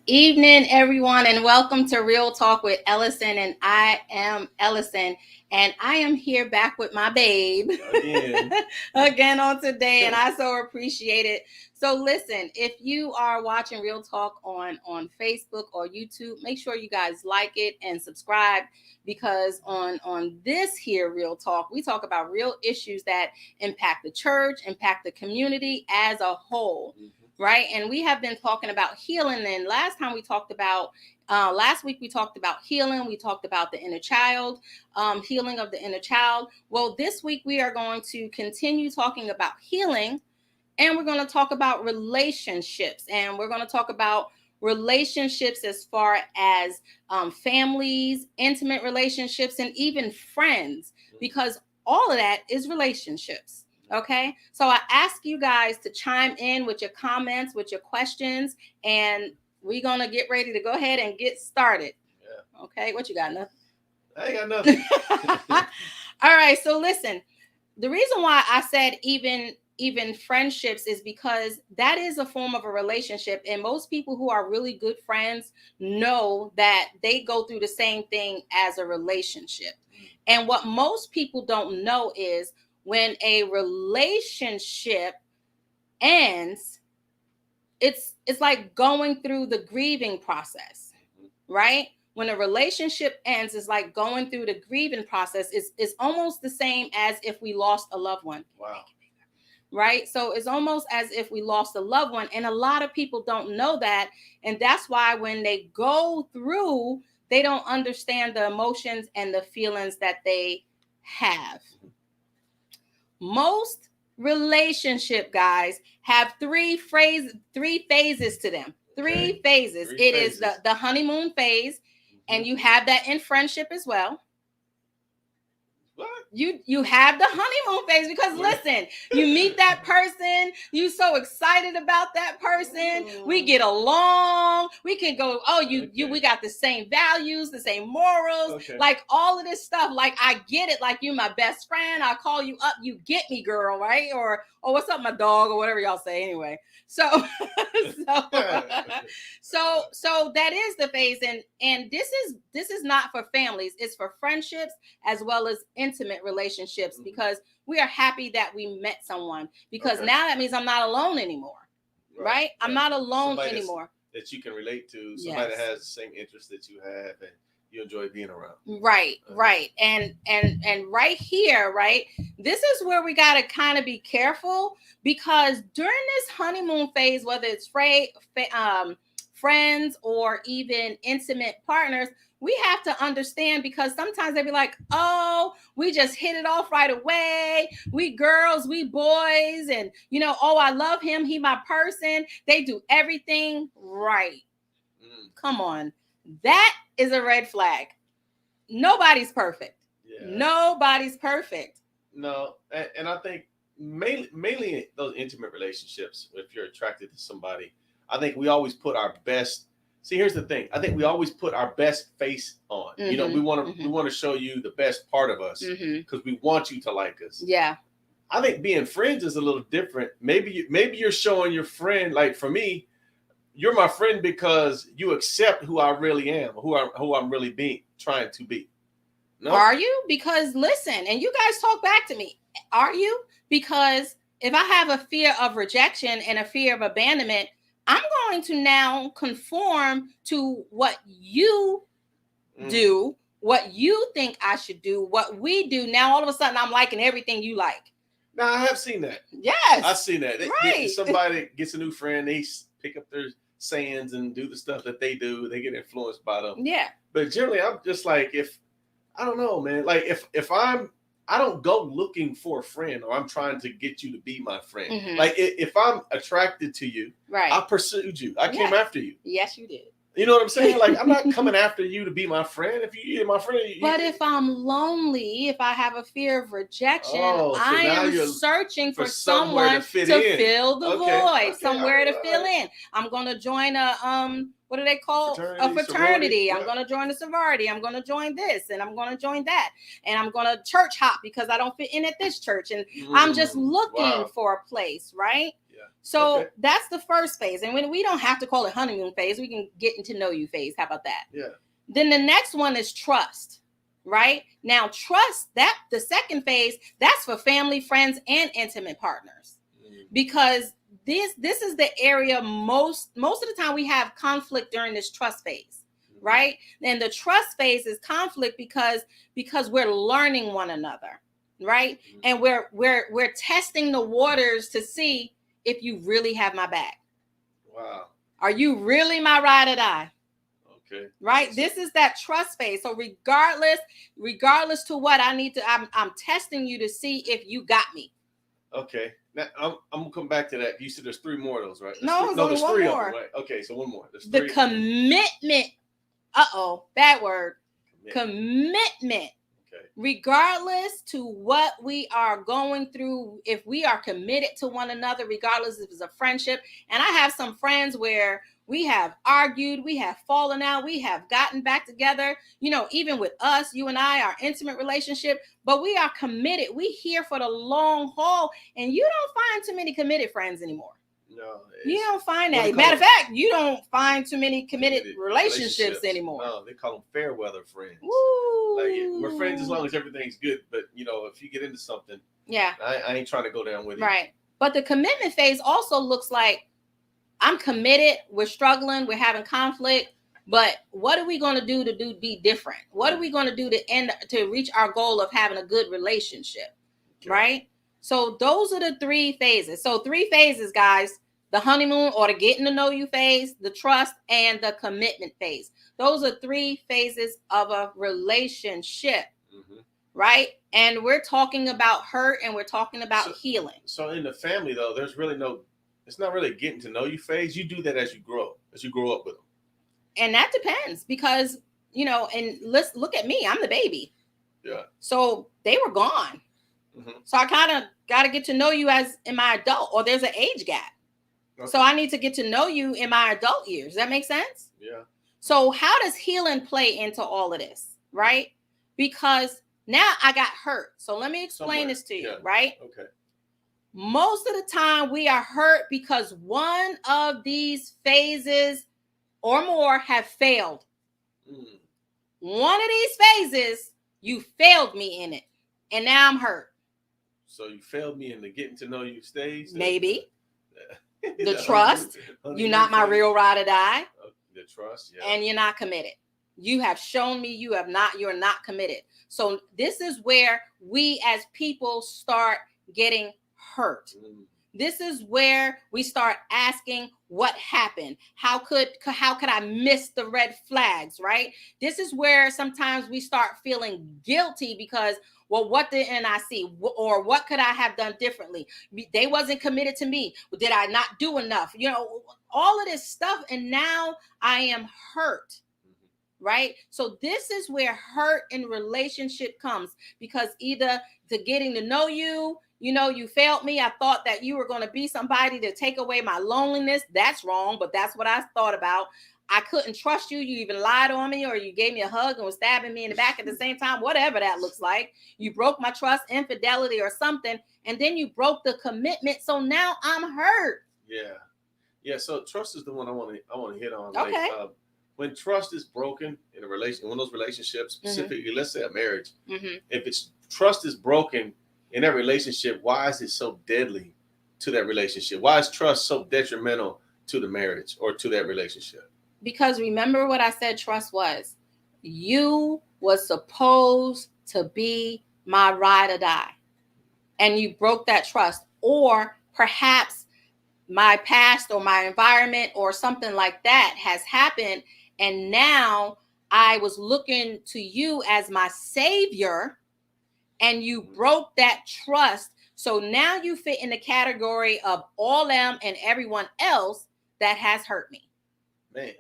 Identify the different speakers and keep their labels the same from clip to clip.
Speaker 1: Evening, everyone, and welcome to Real Talk with Ellison. And I am Ellison, and I am here back with my babe
Speaker 2: Again.
Speaker 1: again on today, and I so appreciate it. So, listen, if you are watching Real Talk on Facebook or YouTube, make sure you guys like it and subscribe because on this here Real Talk, we talk about real issues that impact the church, impact the community as a whole. Right. And we have been talking about healing. And last week we talked about healing. We talked about the inner child, healing of the inner child. Well, this week we are going to continue talking about healing, and we're going to talk about relationships. And we're going to talk about relationships as far as families, intimate relationships, and even friends, because all of that is relationships. Okay, so I ask you guys to chime in with your comments, with your questions, and we're gonna get ready to go ahead and get started.
Speaker 2: Yeah.
Speaker 1: Okay, what you got? Nothing.
Speaker 2: I ain't got nothing.
Speaker 1: All right, so listen. The reason why I said even friendships is because that is a form of a relationship, and most people who are really good friends know that they go through the same thing as a relationship. And what most people don't know is when a relationship ends, it's like going through the grieving process, right? When a relationship ends, it's like going through the grieving process. It's almost the same as if we lost a loved one.
Speaker 2: Wow.
Speaker 1: Right? So it's almost as if we lost a loved one. And a lot of people don't know that. And that's why when they go through, they don't understand the emotions and the feelings that they have. Most relationship guys have three phases to them. Three phases. It is the honeymoon phase, and you have that in friendship as well.
Speaker 2: What?
Speaker 1: You have the honeymoon phase because listen, you meet that person, you so excited about that person, we get along, we can go, we got the same values, the same morals, like all of this stuff. Like I get it, like you my best friend, I call you up, you get me, girl, right? Or what's up, my dog, or whatever y'all say anyway. So so that is the phase, and this is not for families, it's for friendships as well as intimate relationships, because we are happy that we met someone, because now that means I'm not alone anymore, right? I'm not alone anymore.
Speaker 2: That you can relate to, somebody that has the same interests that you have and you enjoy being around.
Speaker 1: Right. And right here, right, this is where we got to kind of be careful, because during this honeymoon phase, whether it's friends or even intimate partners, we have to understand, because sometimes they be like, oh, we just hit it off right away. We girls, we boys, and oh, I love him, he my person. They do everything right. Come on. That is a red flag. Nobody's perfect. Yeah. Nobody's perfect.
Speaker 2: No, and I think mainly those intimate relationships, if you're attracted to somebody, I think we always put our best. See, here's the thing. I think we always put our best face on. Mm-hmm. We want to show you the best part of us because we want you to like us.
Speaker 1: Yeah.
Speaker 2: I think being friends is a little different. Maybe you're showing your friend, like for me, you're my friend because you accept who I really am, who I'm really trying to be.
Speaker 1: No? Are you? Because listen, and you guys talk back to me. Are you? Because if I have a fear of rejection and a fear of abandonment, I'm going to now conform to what you do, what you think I should do, what we do. Now all of a sudden I'm liking everything you like.
Speaker 2: Now I have seen that.
Speaker 1: Yes.
Speaker 2: I've seen that.
Speaker 1: Right.
Speaker 2: Somebody gets a new friend, they pick up their sayings and do the stuff that they do. They get influenced by them.
Speaker 1: Yeah.
Speaker 2: But generally I'm just like, I don't know, man. Like if I don't go looking for a friend, or I'm trying to get you to be my friend. Mm-hmm. Like if I'm attracted to you, right, I pursued you. I came after you.
Speaker 1: Yes, you did.
Speaker 2: You know what I'm saying? Like I'm not coming after you to be my friend. If you're my friend,
Speaker 1: but if I'm lonely, if I have a fear of rejection, I am searching for someone to fill the void, somewhere to fill in. I'm gonna join a what do they call a fraternity? I'm going to join a sorority. I'm going to join this, and I'm going to join that, and I'm going to church hop because I don't fit in at this church, and I'm just looking for a place, right? So
Speaker 2: Okay.
Speaker 1: that's the first phase. And when we don't have to call it honeymoon phase, we can get to know you phase. How about that?
Speaker 2: Yeah.
Speaker 1: Then the next one is trust, right? Now, trust, that the second phase, that's for family, friends, and intimate partners. Because this is the area most of the time we have conflict during this trust phase, right? And the trust phase is conflict because we're learning one another, right? And we're testing the waters to see if you really have my back.
Speaker 2: Wow.
Speaker 1: Are you really my ride or die?
Speaker 2: Okay.
Speaker 1: Right. This is that trust phase. So regardless to what I need to, I'm testing you to see if you got me.
Speaker 2: Okay. Now I'm gonna come back to that. You said there's 3 more of those, right?
Speaker 1: There's
Speaker 2: there's 3
Speaker 1: more.
Speaker 2: of them, right? Okay, so one more. There's
Speaker 1: 3.
Speaker 2: The
Speaker 1: Commitment. Bad word. Commitment.
Speaker 2: Okay.
Speaker 1: Regardless to what we are going through, if we are committed to one another, regardless if it's a friendship. And I have some friends where we have argued, we have fallen out, we have gotten back together, even with us, you and I, our intimate relationship, but we are committed. We here for the long haul, and you don't find too many committed friends anymore.
Speaker 2: No,
Speaker 1: you don't find that. Matter of fact, you don't find too many committed relationships anymore.
Speaker 2: No, they call them fair weather friends.
Speaker 1: Woo.
Speaker 2: Like, we're friends as long as everything's good, but if you get into something, I ain't trying to go down with you.
Speaker 1: Right. But the commitment phase also looks like I'm committed, we're struggling, we're having conflict, but what are we going to do be different? What are we going to do to reach our goal of having a good relationship? Okay. Right? So those are the 3 phases. So 3 phases, guys: the honeymoon or the getting to know you phase, the trust, and the commitment phase. Those are 3 phases of a relationship. Right? And we're talking about hurt, and we're talking about healing.
Speaker 2: So in the family, though, there's really it's not really getting to know you phase. You do that as you grow up with them.
Speaker 1: And that depends because, and let's look at me. I'm the baby.
Speaker 2: Yeah.
Speaker 1: So they were gone. So I kind of got to get to know you as in my adult, or there's an age gap. Okay. So I need to get to know you in my adult years. Does that make sense?
Speaker 2: Yeah.
Speaker 1: So how does healing play into all of this? Right? Because now I got hurt. So let me explain this to you, right?
Speaker 2: Okay.
Speaker 1: Most of the time we are hurt because one of these phases or more have failed. One of these phases, you failed me in it, and now I'm hurt.
Speaker 2: So you failed me in the getting to know you stage?
Speaker 1: Maybe. The trust. You're not my real ride or die.
Speaker 2: The trust, yeah.
Speaker 1: And you're not committed. You have shown me you're not committed. So this is where we as people start getting hurt. This is where we start asking what happened. How could I miss the red flags, right? This is where sometimes we start feeling guilty because, well, what didn't I see? Or what could I have done differently? They wasn't committed to me. Did I not do enough? All of this stuff. And now I am hurt. Right? So this is where hurt in relationship comes, because either to getting to know you, you failed me. I thought that you were going to be somebody to take away my loneliness. That's wrong, but that's what I thought about. I couldn't trust you. You even lied on me, or you gave me a hug and was stabbing me in the back at the same time, whatever that looks like. You broke my trust, infidelity or something, and then you broke the commitment. So now I'm hurt.
Speaker 2: Yeah. Yeah, so trust is the one I want to hit on.
Speaker 1: Okay.
Speaker 2: Like, when trust is broken in a relation, one of those relationships, specifically, let's say a marriage, if trust is broken in that relationship, why is it so deadly to that relationship? Why is trust so detrimental to the marriage or to that relationship?
Speaker 1: Because remember what I said trust was. You was supposed to be my ride or die. And you broke that trust. Or perhaps my past or my environment or something like that has happened. And now I was looking to you as my savior, and you broke that trust. So now you fit in the category of all them and everyone else that has hurt me.
Speaker 2: Man.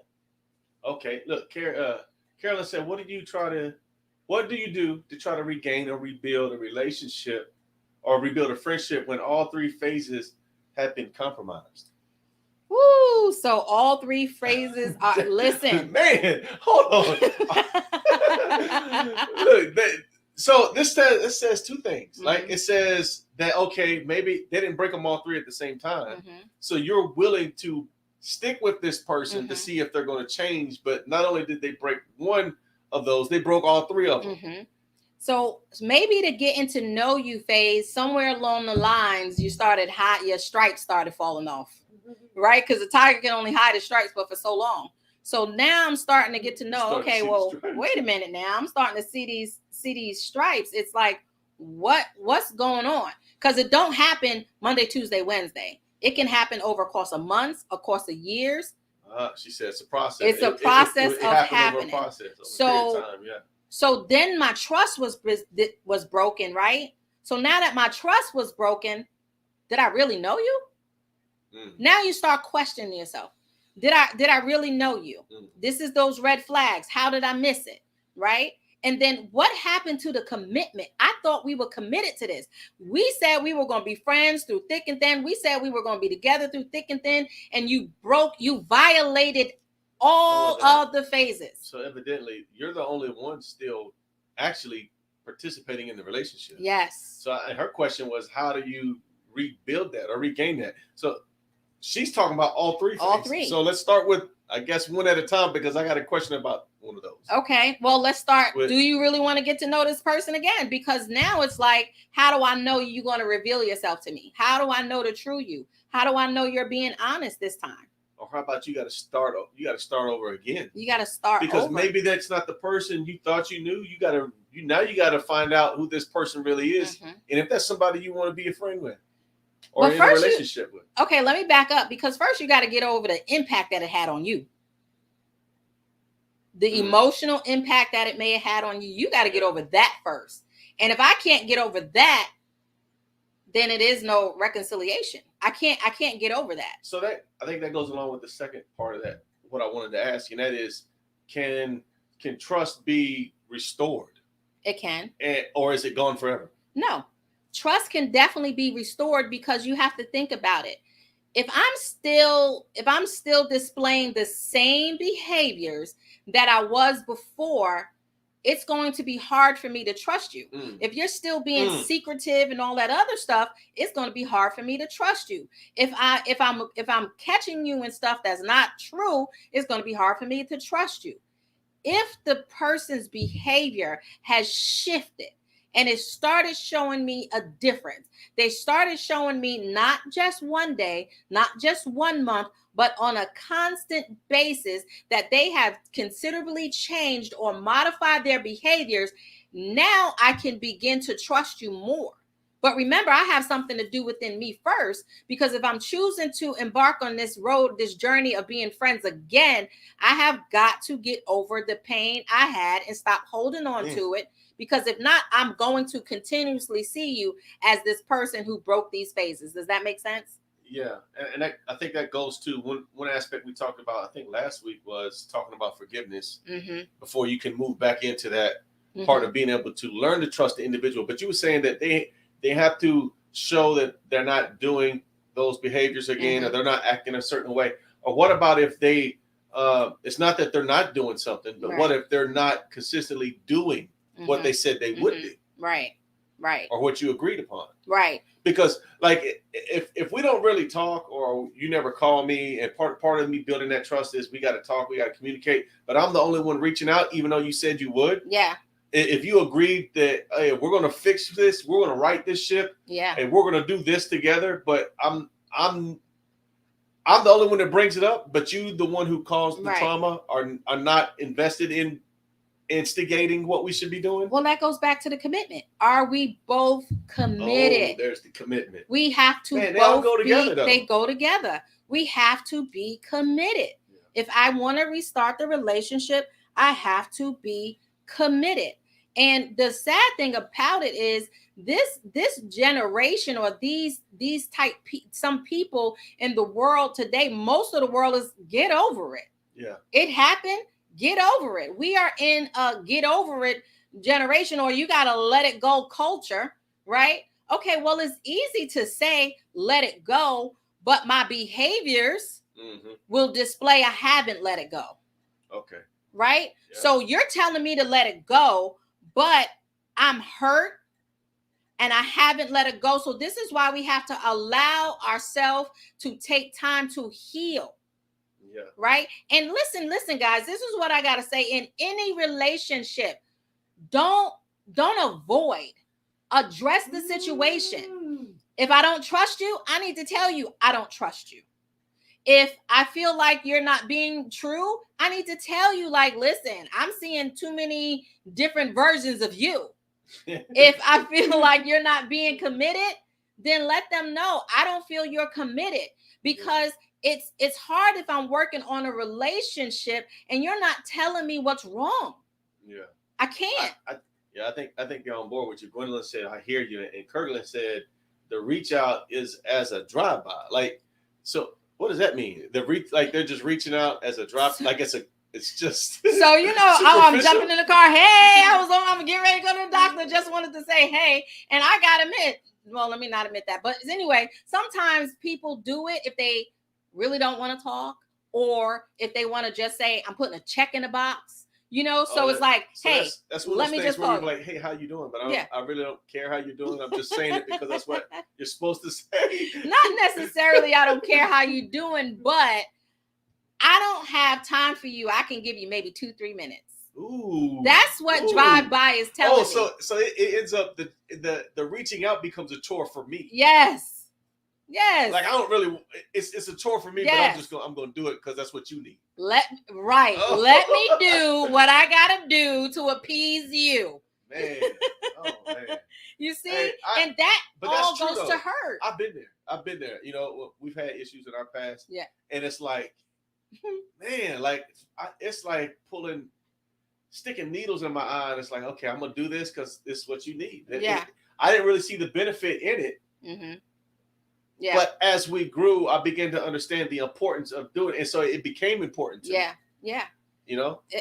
Speaker 2: Okay. Look, Carolyn said, what do you do to try to regain or rebuild a relationship or rebuild a friendship when all 3 phases have been compromised?
Speaker 1: Woo! So all 3 phrases are, listen.
Speaker 2: Man, hold on. Look, So it says two things. Like it says that okay, maybe they didn't break them all three at the same time. So you're willing to stick with this person to see if they're going to change. But not only did they break one of those, they broke all three of them.
Speaker 1: So maybe to get into know you phase, somewhere along the lines, you started your stripes started falling off, right? Because the tiger can only hide his stripes, but for so long. So now I'm starting to get to know. Okay, well, wait a minute. Now I'm starting to see these stripes. It's like what's going on? Because it don't happen Monday, Tuesday, Wednesday. It can happen over a course of months, a course of years.
Speaker 2: She said it's a process.
Speaker 1: It's a process of happening.
Speaker 2: Over a process,
Speaker 1: so.
Speaker 2: Time, yeah.
Speaker 1: So then my trust was broken, right? So now that my trust was broken, did I really know you? Now you start questioning yourself. Did I really know you? This is those red flags. How did I miss it? Right? And then what happened to the commitment? I thought we were committed to this. We said we were going to be friends through thick and thin. We said we were going to be together through thick and thin. And you violated all of the phases.
Speaker 2: So evidently, you're the only one still actually participating in the relationship.
Speaker 1: Yes.
Speaker 2: So her question was, how do you rebuild that or regain that? So she's talking about all three phases.
Speaker 1: All three.
Speaker 2: So let's start with, I guess, one at a time because I got a question about one of those.
Speaker 1: Okay. Well, let's start. Do you really want to get to know this person again? Because now it's like, how do I know you're going to reveal yourself to me? How do I know the true you? How do I know you're being honest this time?
Speaker 2: Or how about you got to start over again?
Speaker 1: You got to start
Speaker 2: because
Speaker 1: over.
Speaker 2: Maybe that's not the person you thought you knew. You got to find out who this person really is, and if that's somebody you want to be a friend with or in a relationship with.
Speaker 1: Okay, let me back up because first you got to get over the impact that it had on you. The emotional impact that it may have had on you. You got to get over that first. And if I can't get over that, then it is no reconciliation. I can't get over that.
Speaker 2: So I think that goes along with the second part of that. What I wanted to ask you, and that is, can trust be restored?
Speaker 1: It can.
Speaker 2: Or is it gone forever?
Speaker 1: No. Trust can definitely be restored because you have to think about it. If I'm still displaying the same behaviors that I was before, it's going to be hard for me to trust you. If you're still being secretive and all that other stuff, it's going to be hard for me to trust you. If I'm catching you in stuff that's not true, it's going to be hard for me to trust you. If the person's behavior has shifted and it started showing me a difference, they started showing me not just one day, not just 1 month, but on a constant basis that they have considerably changed or modified their behaviors, now I can begin to trust you more. But remember, I have something to do within me first, because if I'm choosing to embark on this road, this journey of being friends again, I have got to get over the pain I had and stop holding on to it. Because if not, I'm going to continuously see you as this person who broke these phases. Does that make sense?
Speaker 2: Yeah, and I think that goes to one aspect we talked about, I think last week, was talking about forgiveness before you can move back into that part of being able to learn to trust the individual. But you were saying that they have to show that they're not doing those behaviors again, or they're not acting a certain way. Or what about if they, it's not that they're not doing something, but what if they're not consistently doing what they said they would do?
Speaker 1: Right.
Speaker 2: Or what you agreed upon.
Speaker 1: Right.
Speaker 2: Because like if we don't really talk, or you never call me, and part of me building that trust is we got to talk, we got to communicate, but I'm the only one reaching out, even though you said you would.
Speaker 1: Yeah.
Speaker 2: If you agreed that, hey, we're going to fix this, we're going to right this ship, and we're going to do this together, but I'm the only one that brings it up, but you, the one who caused the trauma, are not invested in instigating what we should be doing.
Speaker 1: Well, that goes back to the commitment. Are we both committed?
Speaker 2: Oh, there's the commitment.
Speaker 1: We have to
Speaker 2: they all go together, though.
Speaker 1: They go together. We have to be committed. Yeah. If I want to restart the relationship, I have to be committed. And the sad thing about it is this generation, or these some people in the world today, most of the world is get over it.
Speaker 2: Yeah.
Speaker 1: It happened. Get over it. We are in a get over it generation, or you got to let it go culture, right? Okay, well, it's easy to say let it go, but my behaviors will display I haven't let it go.
Speaker 2: Okay.
Speaker 1: Right?
Speaker 2: Yeah.
Speaker 1: So you're telling me to let it go, but I'm hurt and I haven't let it go. So this is why we have to allow ourselves to take time to heal.
Speaker 2: Yeah.
Speaker 1: Right? And listen, guys, this is what I got to say. In any relationship, don't avoid. Address the situation. If I don't trust you, I need to tell you I don't trust you. If I feel like you're not being true, I need to tell you, like, listen, I'm seeing too many different versions of you. If I feel like you're not being committed, then let them know I don't feel you're committed, because it's hard if I'm working on a relationship and you're not telling me what's wrong.
Speaker 2: Yeah.
Speaker 1: I can't.
Speaker 2: I think you're on board with you. Gwendolyn said, I hear you. And Kirkland said, the reach out is as a drive-by. Like, so what does that mean? Like they're just reaching out as a drive, like it's just
Speaker 1: so I'm jumping in the car. Hey, I'm getting ready to go to the doctor. Just wanted to say hey, and I gotta admit, well, let me not admit that, but anyway, sometimes people do it if they really don't want to talk, or if they want to just say I'm putting a check in the box. So it's like, hey,
Speaker 2: that's one
Speaker 1: let
Speaker 2: of
Speaker 1: me
Speaker 2: those
Speaker 1: just
Speaker 2: things where
Speaker 1: call
Speaker 2: you're like, hey, how you doing? But I really don't care how you're doing. I'm just saying it because that's what you're supposed to say.
Speaker 1: Not necessarily I don't care how you're doing, but I don't have time for you. I can give you maybe 2-3 minutes.
Speaker 2: Ooh,
Speaker 1: that's what drive-by is telling me.
Speaker 2: So it ends up the reaching out becomes a chore for me.
Speaker 1: Yes.
Speaker 2: Like I don't really. It's a chore for me, but I'm going to do it because that's what you need.
Speaker 1: Let me do what I gotta do to appease you.
Speaker 2: Man, man.
Speaker 1: You see, and that all goes to hurt.
Speaker 2: I've been there. We've had issues in our past.
Speaker 1: Yeah,
Speaker 2: and it's like, man, like it's like sticking needles in my eye. And it's like, okay, I'm gonna do this because this is what you need. I didn't really see the benefit in it.
Speaker 1: Mm-hmm. Yeah.
Speaker 2: But as we grew, I began to understand the importance of doing it. And so it became important to me.
Speaker 1: Yeah.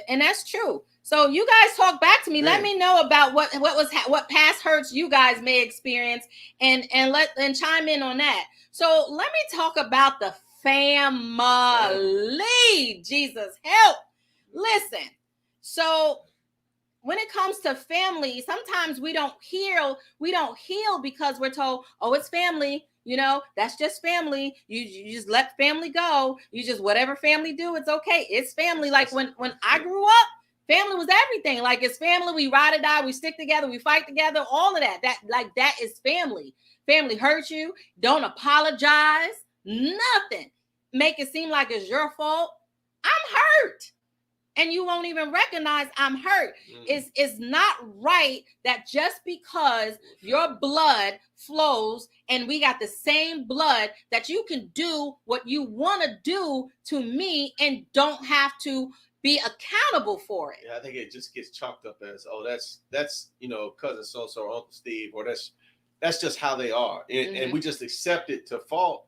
Speaker 2: And
Speaker 1: that's true. So you guys talk back to me. Man. Let me know about what past hurts you guys may experience, and chime in on that. So let me talk about the family. Jesus help. Listen. So when it comes to family, sometimes we don't heal because we're told, oh, it's family. That's just family. You just let family go. You just, whatever family do, it's okay. It's family. Like when I grew up, family was everything. Like it's family. We ride or die. We stick together. We fight together. All of that. That is family. Family hurt you. Don't apologize. Nothing. Make it seem like it's your fault. I'm hurt. And you won't even recognize I'm hurt. It's not right that just because your blood flows and we got the same blood, that you can do what you want to do to me and don't have to be accountable for it.
Speaker 2: Yeah, I think it just gets chalked up as, oh, that's cousin so-so or Uncle Steve, or that's just how they are. And we just accept it to fault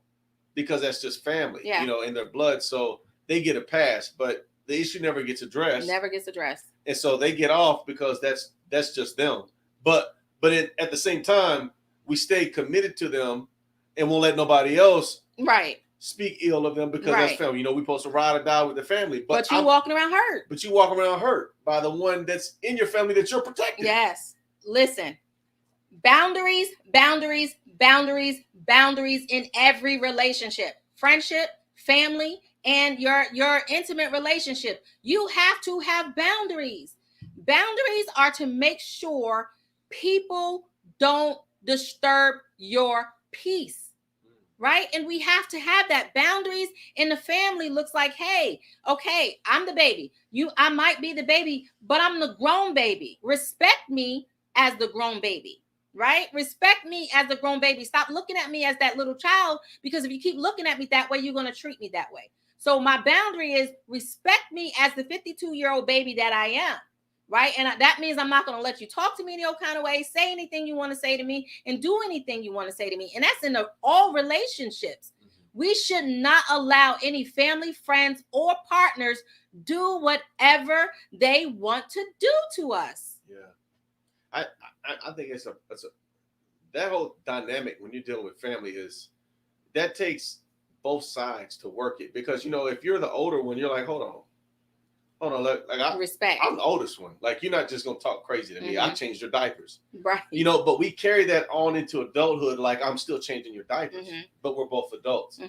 Speaker 2: because that's just family, in their blood. So they get a pass, but the issue never gets addressed. And so they get off because that's just them. But at the same time, we stay committed to them and won't let nobody else speak ill of them because that's family. We're supposed to ride or die with the family.
Speaker 1: But you walking around hurt.
Speaker 2: But you walk around hurt by the one that's in your family that you're protecting.
Speaker 1: Yes. Listen. Boundaries in every relationship. Friendship, family, and your intimate relationship. You have to have boundaries. Boundaries are to make sure people don't disturb your peace, right? And we have to have that. Boundaries in the family looks like, hey, okay, I'm the baby. I might be the baby, but I'm the grown baby. Respect me as the grown baby. Right? Respect me as the grown baby. Stop looking at me as that little child, because if you keep looking at me that way, you're going to treat me that way. So my boundary is respect me as the 52-year-old baby that I am, right? And that means I'm not going to let you talk to me in your kind of way, say anything you want to say to me, and do anything you want to say to me. And that's in all relationships. We should not allow any family, friends, or partners do whatever they want to do to us.
Speaker 2: Yeah. I think it's that whole dynamic when you're dealing with family that takes both sides to work it, because if you're the older one, you're like, hold on, hold on,
Speaker 1: Respect.
Speaker 2: I'm the oldest one. Like, you're not just gonna talk crazy to me. I changed your diapers,
Speaker 1: right?
Speaker 2: But we carry that on into adulthood. Like, I'm still changing your diapers, but we're both adults.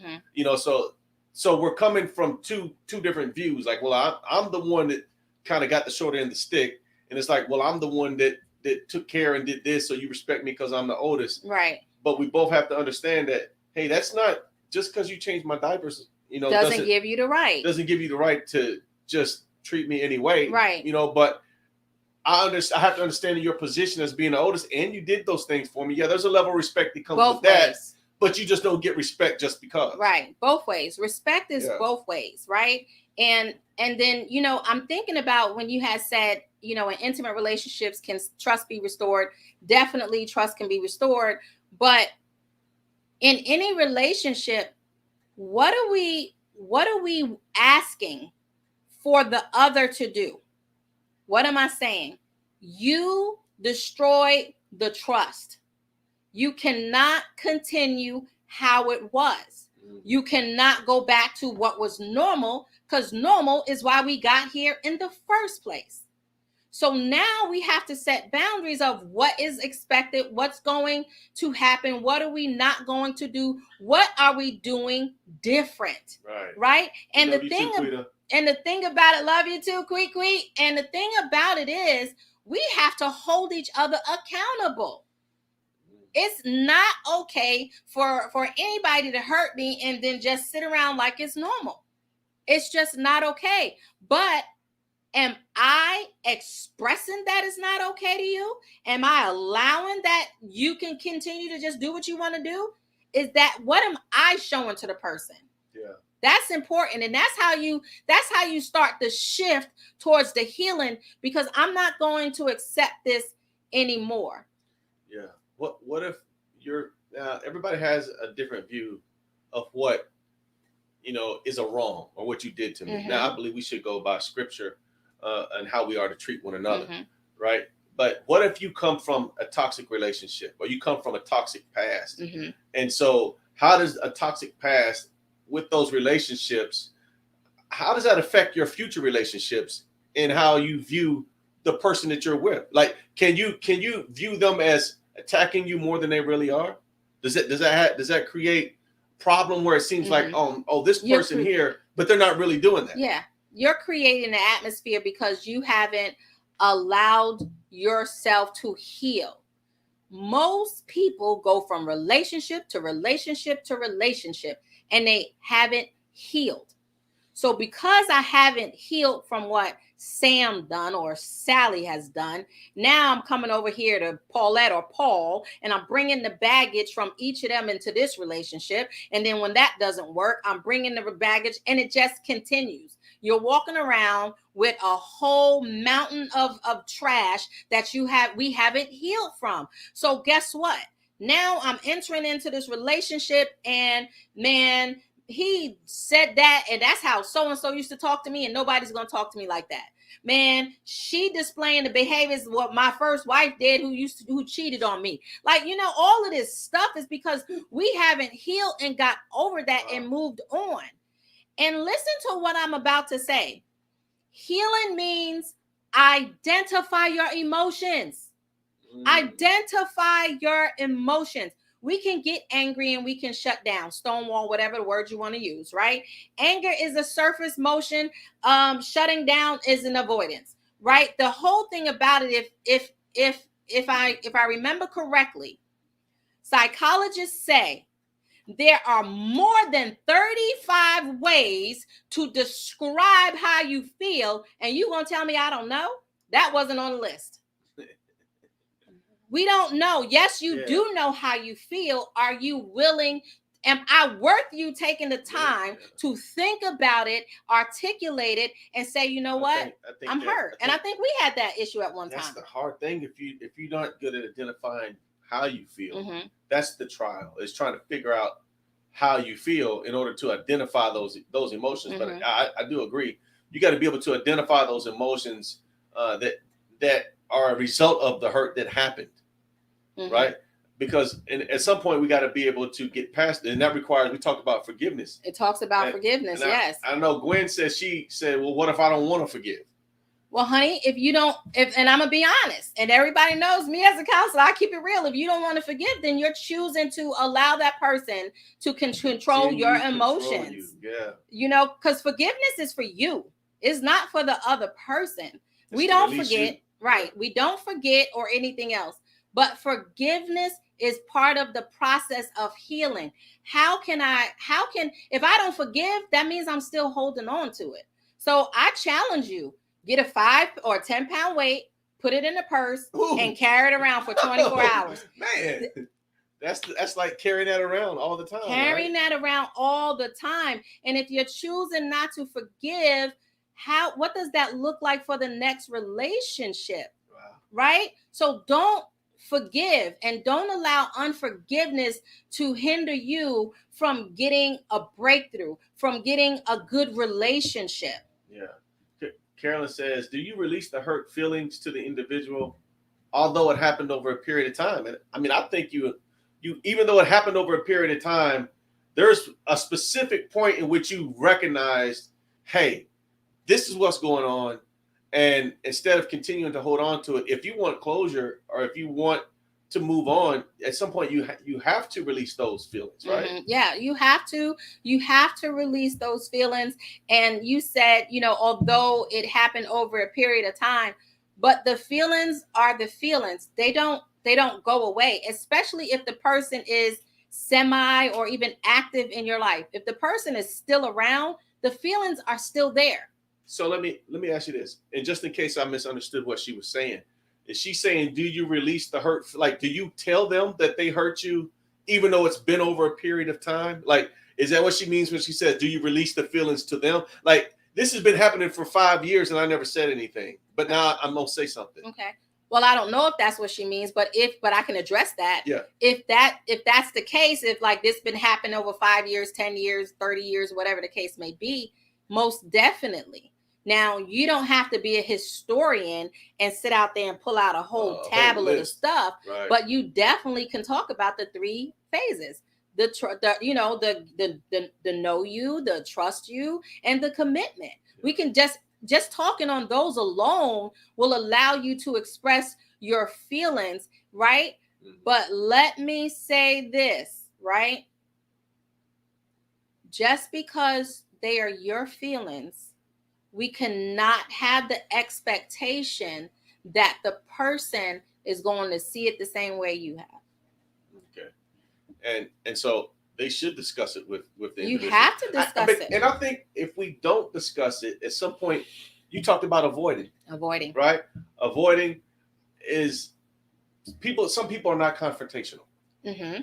Speaker 2: So we're coming from two different views. Like, well, I'm the one that kind of got the short end of the stick, and it's like, well, I'm the one that took care and did this, so you respect me because I'm the oldest,
Speaker 1: right?
Speaker 2: But we both have to understand that, hey, that's not just because you changed my diapers,
Speaker 1: doesn't give you the right.
Speaker 2: Doesn't give you the right to just treat me anyway,
Speaker 1: right?
Speaker 2: But I have to understand your position as being the oldest, and you did those things for me. Yeah, there's a level of respect that comes with that, but you just don't get respect just because.
Speaker 1: Right, both ways. Respect is both ways, right? And then I'm thinking about when you had said, in intimate relationships, can trust be restored? Definitely, trust can be restored, but in any relationship, what are we asking for the other to do? What am I saying? You destroy the trust. You cannot continue how it was. You cannot go back to what was normal, because normal is why we got here in the first place. So now we have to set boundaries of what is expected, what's going to happen, what are we not going to do, what are we doing different, right? And the thing about it, love you too, Queet. And the thing about it is, we have to hold each other accountable. It's not okay for anybody to hurt me and then just sit around like it's normal. It's just not okay. But am I expressing that it's not okay to you? Am I allowing that you can continue to just do what you want to do? Is that what am I showing to the person?
Speaker 2: Yeah.
Speaker 1: That's important. And that's how you start the shift towards the healing, because I'm not going to accept this anymore.
Speaker 2: Yeah. What if everybody has a different view of what is a wrong or what you did to me. Now, I believe we should go by scripture and how we are to treat one another, right? But what if you come from a toxic relationship, or you come from a toxic past? And so how does a toxic past with those relationships, how does that affect your future relationships and how you view the person that you're with? Like, can you view them as attacking you more than they really are? Does that create problem where it seems like, this person here, but they're not really doing that?
Speaker 1: Yeah, you're creating an atmosphere because you haven't allowed yourself to heal. Most people go from relationship to relationship to relationship, and they haven't healed. So because I haven't healed from what Sam done or Sally has done, now I'm coming over here to Paulette or Paul, and I'm bringing the baggage from each of them into this relationship. And then when that doesn't work, I'm bringing the baggage, and it just continues. You're walking around with a whole mountain of trash that we haven't healed from. So guess what? Now I'm entering into this relationship, and man, he said that, and that's how so-and-so used to talk to me, and nobody's going to talk to me like that. Man, she displaying the behaviors what my first wife did, who cheated on me. Like, all of this stuff is because we haven't healed and got over that and moved on. And listen to what I'm about to say. Healing means identify your emotions. Identify your emotions. We can get angry and we can shut down, stonewall, whatever the word you want to use, right? Anger is a surface motion. Shutting down is an avoidance, right? The whole thing about it, if I remember correctly, psychologists say there are more than 35 ways to describe how you feel, and you gonna tell me I don't know? That wasn't on the list. We don't know. Yes, you do know how you feel. Are you willing? Am I worth you taking the time to think about it, articulate it, and say, you know what? I'm hurt. And I think we had that issue at one time.
Speaker 2: That's the hard thing. If you're not good at identifying how you feel, that's the trial. Is trying to figure out how you feel in order to identify those emotions. But I do agree. You got to be able to identify those emotions that are a result of the hurt that happened. Right? because at some point we got to be able to get past it, and that requires, we talked about forgiveness.
Speaker 1: It talks about forgiveness. Yes.
Speaker 2: I know Gwen said, she said, well, what if I don't want to forgive?
Speaker 1: Well, honey, if you don't, and I'm gonna be honest, and everybody knows me as a counselor, I keep it real. If you don't want to forgive, then you're choosing to allow that person to control your emotions. You know, because forgiveness is for you. It's not for the other person. We don't forget, right? We don't forget or anything else. But forgiveness is part of the process of healing. If I don't forgive, that means I'm still holding on to it. So I challenge you. Get a 5 or 10-pound weight, put it in a purse, and carry it around for 24 hours.
Speaker 2: Man, that's like carrying that around all the time.
Speaker 1: Carrying that around all the time. And if you're choosing not to forgive, what does that look like for the next relationship? Wow. Right? So don't forgive and don't allow unforgiveness to hinder you from getting a breakthrough, from getting a good relationship.
Speaker 2: Yeah. Carolyn says, do you release the hurt feelings to the individual, although it happened over a period of time? And I mean, I think you even though it happened over a period of time, there's a specific point in which you recognize, hey, this is what's going on. And instead of continuing to hold on to it, if you want closure or if you want to move on, at some point you have to release those feelings, right?
Speaker 1: Mm-hmm. Yeah, you have to release those feelings. And you said, although it happened over a period of time, but the feelings are the feelings. They don't go away, especially if the person is semi or even active in your life. If the person is still around, the feelings are still there.
Speaker 2: So let me ask you this, and just in case I misunderstood what she was saying. Is she saying, do you release the hurt? Like, do you tell them that they hurt you, even though it's been over a period of time? Like, is that what she means when she says, do you release the feelings to them? Like, this has been happening for 5 years and I never said anything, but now I'm going to say something.
Speaker 1: Okay. Well, I don't know if that's what she means, but I can address that.
Speaker 2: Yeah.
Speaker 1: If that's the case, if like this been happening over 5 years, 10 years, 30 years, whatever the case may be, most definitely. Now, you don't have to be a historian and sit out there and pull out a whole tablet of stuff, right. But you definitely can talk about the 3 phases: the know you, the trust you, and the commitment. Yeah. We can just talking on those alone will allow you to express your feelings, right? Mm-hmm. But let me say this, right? Just because they are your feelings, we cannot have the expectation that the person is going to see it the same way you have.
Speaker 2: Okay. And so they should discuss it with the
Speaker 1: individual. You have to discuss it.
Speaker 2: And I think if we don't discuss it, at some point, you talked about avoiding. Right? Avoiding is some people are not confrontational. Mm-hmm.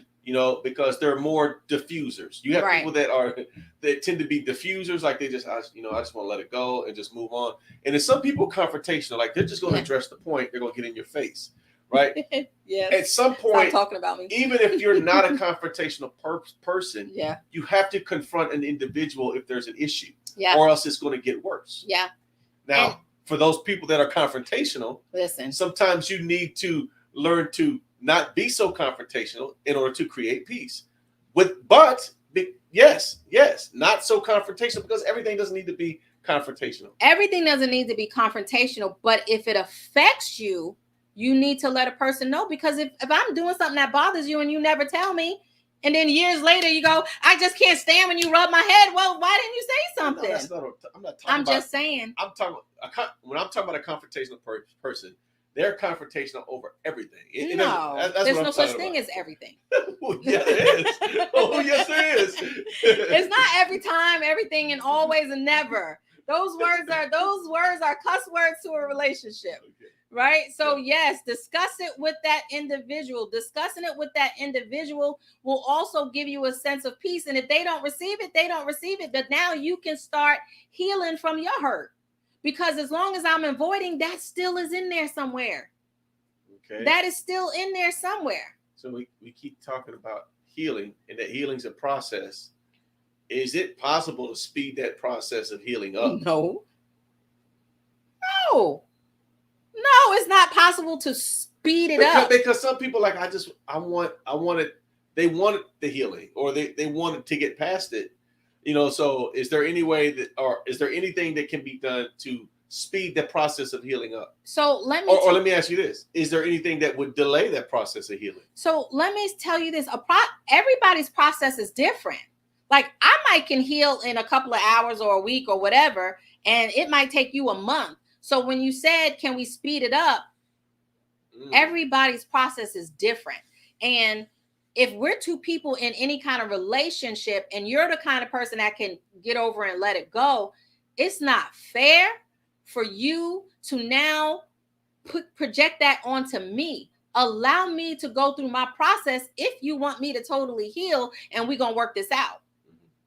Speaker 2: Because they're more diffusers. You have people that tend to be diffusers, like I just want to let it go and just move on. And then some people confrontational, like they're just going to address the point. They're going to get in your face, right?
Speaker 1: Yes.
Speaker 2: At some point,
Speaker 1: stop talking about me.
Speaker 2: Even if you're not a confrontational person,
Speaker 1: yeah,
Speaker 2: you have to confront an individual if there's an issue, or else it's going to get worse.
Speaker 1: Yeah.
Speaker 2: Now, for those people that are confrontational,
Speaker 1: listen.
Speaker 2: Sometimes you need to learn to not be so confrontational in order to create peace. Yes, not so confrontational, because everything doesn't need to be confrontational.
Speaker 1: Everything doesn't need to be confrontational, but if it affects you, you need to let a person know, because if I'm doing something that bothers you and you never tell me, and then years later you go, I just can't stand when you rub my head. Well, why didn't you say something?
Speaker 2: No, that's not. I'm not talking.
Speaker 1: I'm just saying.
Speaker 2: I'm talking when I'm talking about a confrontational person. They're confrontational over everything.
Speaker 1: There's no such thing as everything.
Speaker 2: Yeah, there is. Oh, yes, there is.
Speaker 1: It's not every time, everything, and always and never. Those words are cuss words to a relationship, right? So yes, discuss it with that individual. Discussing it with that individual will also give you a sense of peace. And if they don't receive it, they don't receive it. But now you can start healing from your hurt. Because as long as I'm avoiding, that still is in there somewhere. Okay. That is still in there somewhere.
Speaker 2: So we keep talking about healing, and that healing's a process. Is it possible to speed that process of healing up?
Speaker 1: No, it's not possible to speed it up.
Speaker 2: Because some people like I wanted they wanted the healing, or they wanted to get past it. So is there any way that, or is there anything that can be done to speed the process of healing up?
Speaker 1: So let
Speaker 2: me ask you this: is there anything that would delay that process of healing?
Speaker 1: So let me tell you this: everybody's process is different. Like I might can heal in a couple of hours or a week or whatever, and it might take you a month. So when you said, can we speed it up? Everybody's process is different. And if we're two people in any kind of relationship and you're the kind of person that can get over and let it go, it's not fair for you to now project that onto me. Allow me to go through my process if you want me to totally heal, and we're going to work this out.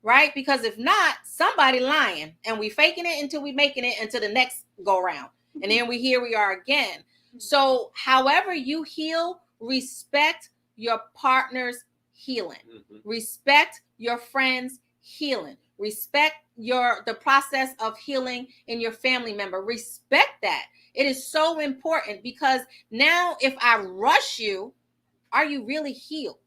Speaker 1: Right? Because if not, somebody lying, and we faking it until we making it until the next go round. And then here we are again. So however you heal, respect your partner's healing. Respect your friend's healing. Respect the process of healing in your family member. Respect that. It is so important, because now if I rush you, are you really healed?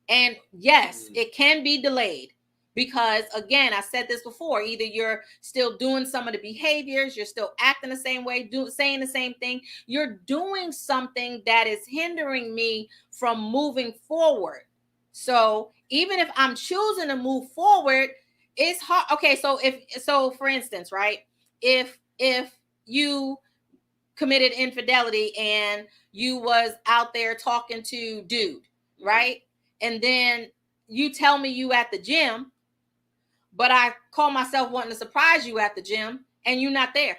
Speaker 1: And yes, it can be delayed. Because again, I said this before, either you're still doing some of the behaviors, you're still acting the same way, saying the same thing, you're doing something that is hindering me from moving forward. So even if I'm choosing to move forward, it's hard. Okay, so for instance, right, if you committed infidelity and you was out there talking to dude, right, and then you tell me you at the gym, but I call myself wanting to surprise you at the gym and you're not there.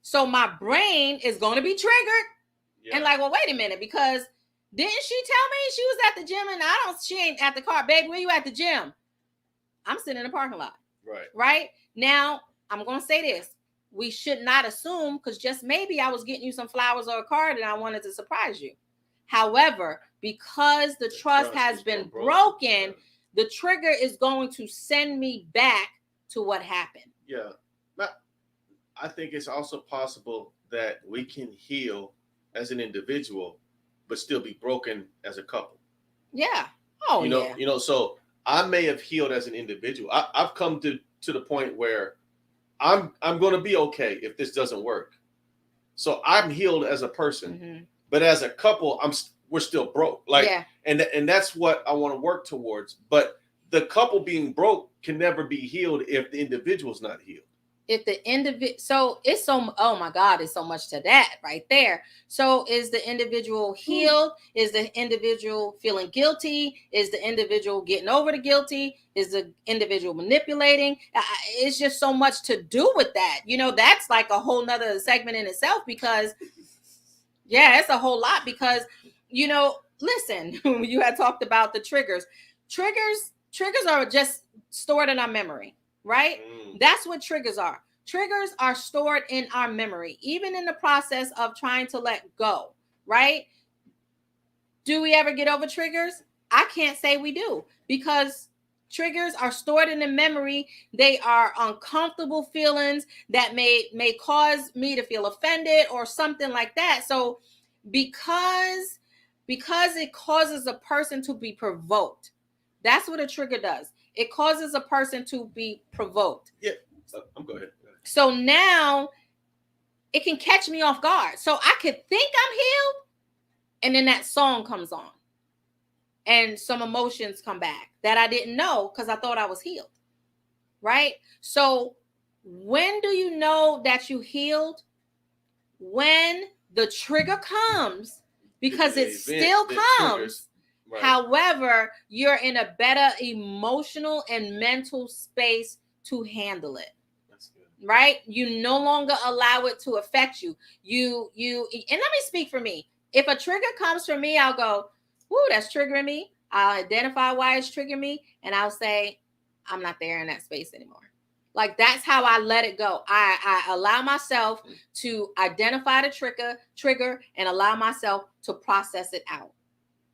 Speaker 1: So my brain is going to be triggered and like, well, wait a minute, because didn't she tell me she was at the gym and she ain't at the car? Baby, where you at the gym? I'm sitting in the parking lot. Right? Now, I'm going to say this. We should not assume, because just maybe I was getting you some flowers or a card and I wanted to surprise you. However, because the trust has been broken, the trigger is going to send me back to what happened.
Speaker 2: Yeah. I think it's also possible that we can heal as an individual, but still be broken as a couple.
Speaker 1: Yeah.
Speaker 2: So I may have healed as an individual. I've come to the point where I'm going to be okay if this doesn't work. So I'm healed as a person, but as a couple, we're still broke. And that's what I want to work towards. But the couple being broke can never be healed if the individual's not healed.
Speaker 1: If the individual, oh my God, it's so much to that right there. So is the individual healed? Is the individual feeling guilty? Is the individual getting over the guilty? Is the individual manipulating? It's just so much to do with that. That's like a whole nother segment in itself, because it's a whole lot, because, listen, you had talked about the triggers. Triggers are just stored in our memory. Right? That's what triggers are. Triggers are stored in our memory, even in the process of trying to let go. Right? Do we ever get over triggers? I can't say we do, because triggers are stored in the memory. They are uncomfortable feelings that may cause me to feel offended or something like that. So because it causes a person to be provoked, that's what a trigger does. It causes a person to be provoked.
Speaker 2: Yeah, I'm go ahead.
Speaker 1: So now it can catch me off guard. So I could think I'm healed, and then that song comes on, and some emotions come back that I didn't know because I thought I was healed. Right? So when do you know that you healed? When the trigger comes, because it still comes. Right. However, you're in a better emotional and mental space to handle it. That's good. Right? You no longer allow it to affect you. And let me speak for me. If a trigger comes for me, I'll go, "Woo, that's triggering me." I'll identify why it's triggering me, and I'll say, "I'm not there in that space anymore." Like, that's how I let it go. I allow myself to identify the trigger and allow myself to process it out.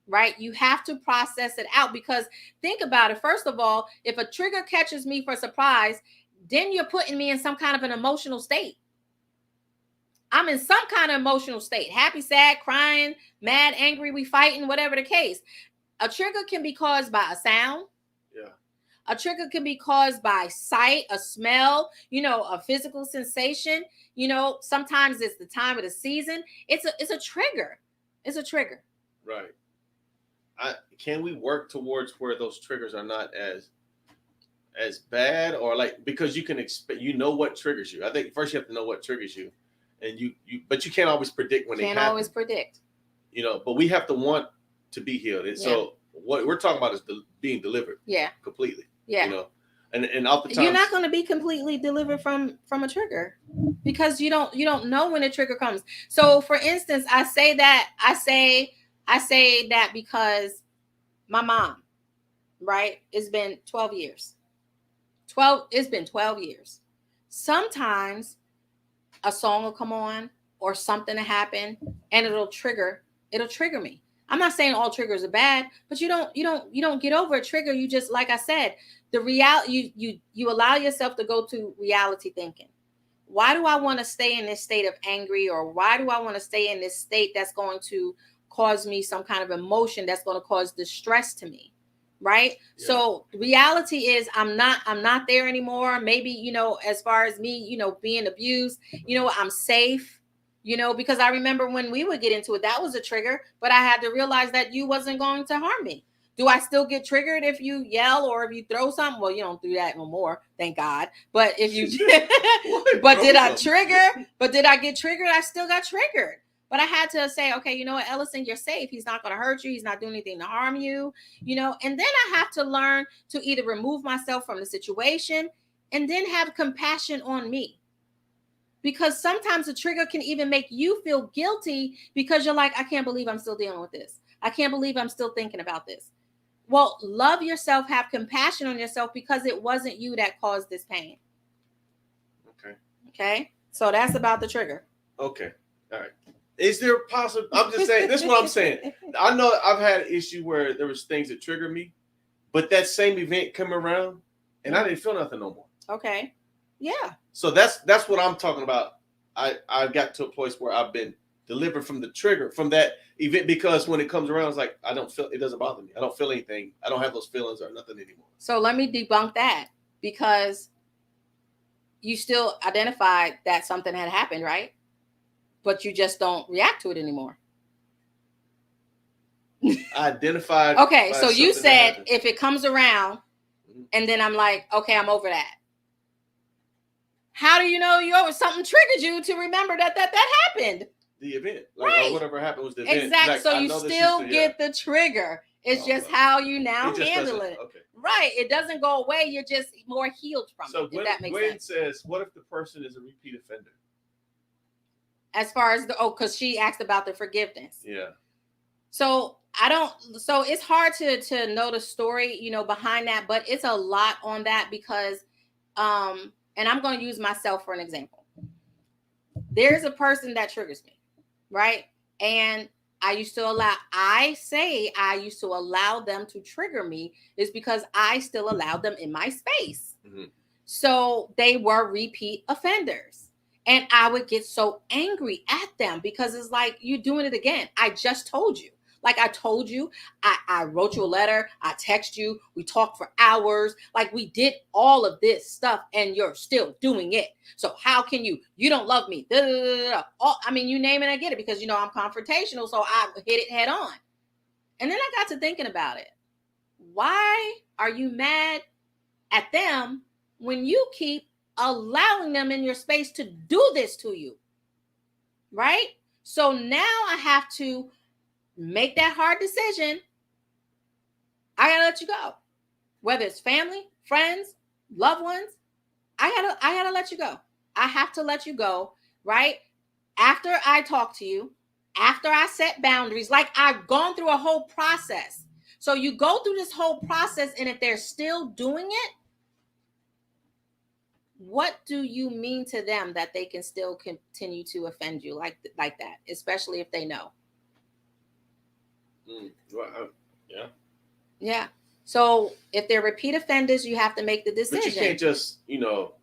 Speaker 1: Right? You have to process it out, because think about it. First of all, if a trigger catches me for surprise, then you're putting me in some kind of an emotional state. I'm in some kind of emotional state. Happy, sad, crying, mad, angry, we fighting, whatever the case. A trigger can be caused by a sound.
Speaker 2: Yeah.
Speaker 1: A trigger can be caused by sight, a smell, a physical sensation. Sometimes it's the time of the season. It's a trigger. It's a trigger.
Speaker 2: Right. Can we work towards where those triggers are not as bad, or like, because you can expect, what triggers you. I think first you have to know what triggers you, and but you can't always predict when they happen.
Speaker 1: Can't always predict.
Speaker 2: But we have to want to be healed. So what we're talking about is being delivered.
Speaker 1: Yeah.
Speaker 2: Completely.
Speaker 1: Yeah.
Speaker 2: And oftentimes
Speaker 1: you're not going to be completely delivered from a trigger, because you don't know when a trigger comes. So for instance, I say that because my mom, right? It's been 12 years. It's been 12 years. Sometimes a song will come on or something to happen and it'll trigger me. I'm not saying all triggers are bad, but you don't get over a trigger. You just, like I said, the reality, you allow yourself to go to reality thinking. Why do I want to stay in this state of angry, or why do I want to stay in this state that's going to cause me some kind of emotion that's going to cause distress to me? Right? Yeah. So reality is I'm not there anymore. Maybe, as far as me, being abused, I'm safe. Because I remember when we would get into it, that was a trigger, but I had to realize that you wasn't going to harm me. Do I still get triggered if you yell or if you throw something? Well, you don't do that no more, thank God. But if you, but did I trigger? But did I get triggered? I still got triggered. But I had to say, okay, you know what, Ellasin, you're safe. He's not going to hurt you. He's not doing anything to harm you, And then I have to learn to either remove myself from the situation and then have compassion on me. Because sometimes a trigger can even make you feel guilty because you're like, I can't believe I'm still dealing with this. I can't believe I'm still thinking about this. Well, love yourself, have compassion on yourself, because it wasn't you that caused this pain. Okay. So that's about the trigger.
Speaker 2: Okay. All right. Is there possible? I'm just saying, this is what I'm saying. I know I've had an issue where there was things that triggered me, but that same event come around and I didn't feel nothing no more.
Speaker 1: Okay. Yeah.
Speaker 2: So that's what I'm talking about. I got to a place where I've been delivered from the trigger, from that event, because when it comes around, it's like, I don't feel, it doesn't bother me. I don't feel anything. I don't have those feelings or nothing anymore.
Speaker 1: So let me debunk that, because you still identified that something had happened, right? But you just don't react to it anymore.
Speaker 2: I identified.
Speaker 1: Okay, so you said if it comes around and then I'm like, okay, I'm over that. How do you know you over? Something triggered you to remember that happened.
Speaker 2: The event, like,
Speaker 1: right?
Speaker 2: Whatever happened was the event.
Speaker 1: Exactly.
Speaker 2: Like,
Speaker 1: so you still get the trigger. It's just how you now handle it.
Speaker 2: Okay.
Speaker 1: Right. It doesn't go away. You're just more healed from it.
Speaker 2: So Gwen says, what if the person is a repeat offender?
Speaker 1: As far as because she asked about the forgiveness.
Speaker 2: Yeah.
Speaker 1: So it's hard to know the story, behind that, but it's a lot on that, because, and I'm going to use myself for an example. There's a person that triggers me, right? And I used to allow them to trigger me is because I still allowed them in my space. Mm-hmm. So they were repeat offenders. And I would get so angry at them because it's like, you're doing it again. I just told you. Like I told you, I wrote you a letter, I text you, we talked for hours. Like we did all of this stuff and you're still doing it. So how can you don't love me. I mean, you name it, I get it, because, I'm confrontational. So I hit it head on. And then I got to thinking about it. Why are you mad at them when you keep allowing them in your space to do this to you? Right? So now I have to make that hard decision. I gotta let you go. Whether it's family, friends, loved ones, I gotta let you go. I have to let you go, right? After I talk to you, after I set boundaries, like I've gone through a whole process. So you go through this whole process, and if they're still doing it, what do you mean to them that they can still continue to offend you like that, especially if they know?
Speaker 2: Yeah.
Speaker 1: Yeah. So if they're repeat offenders, you have to make the decision.
Speaker 2: But you can't just,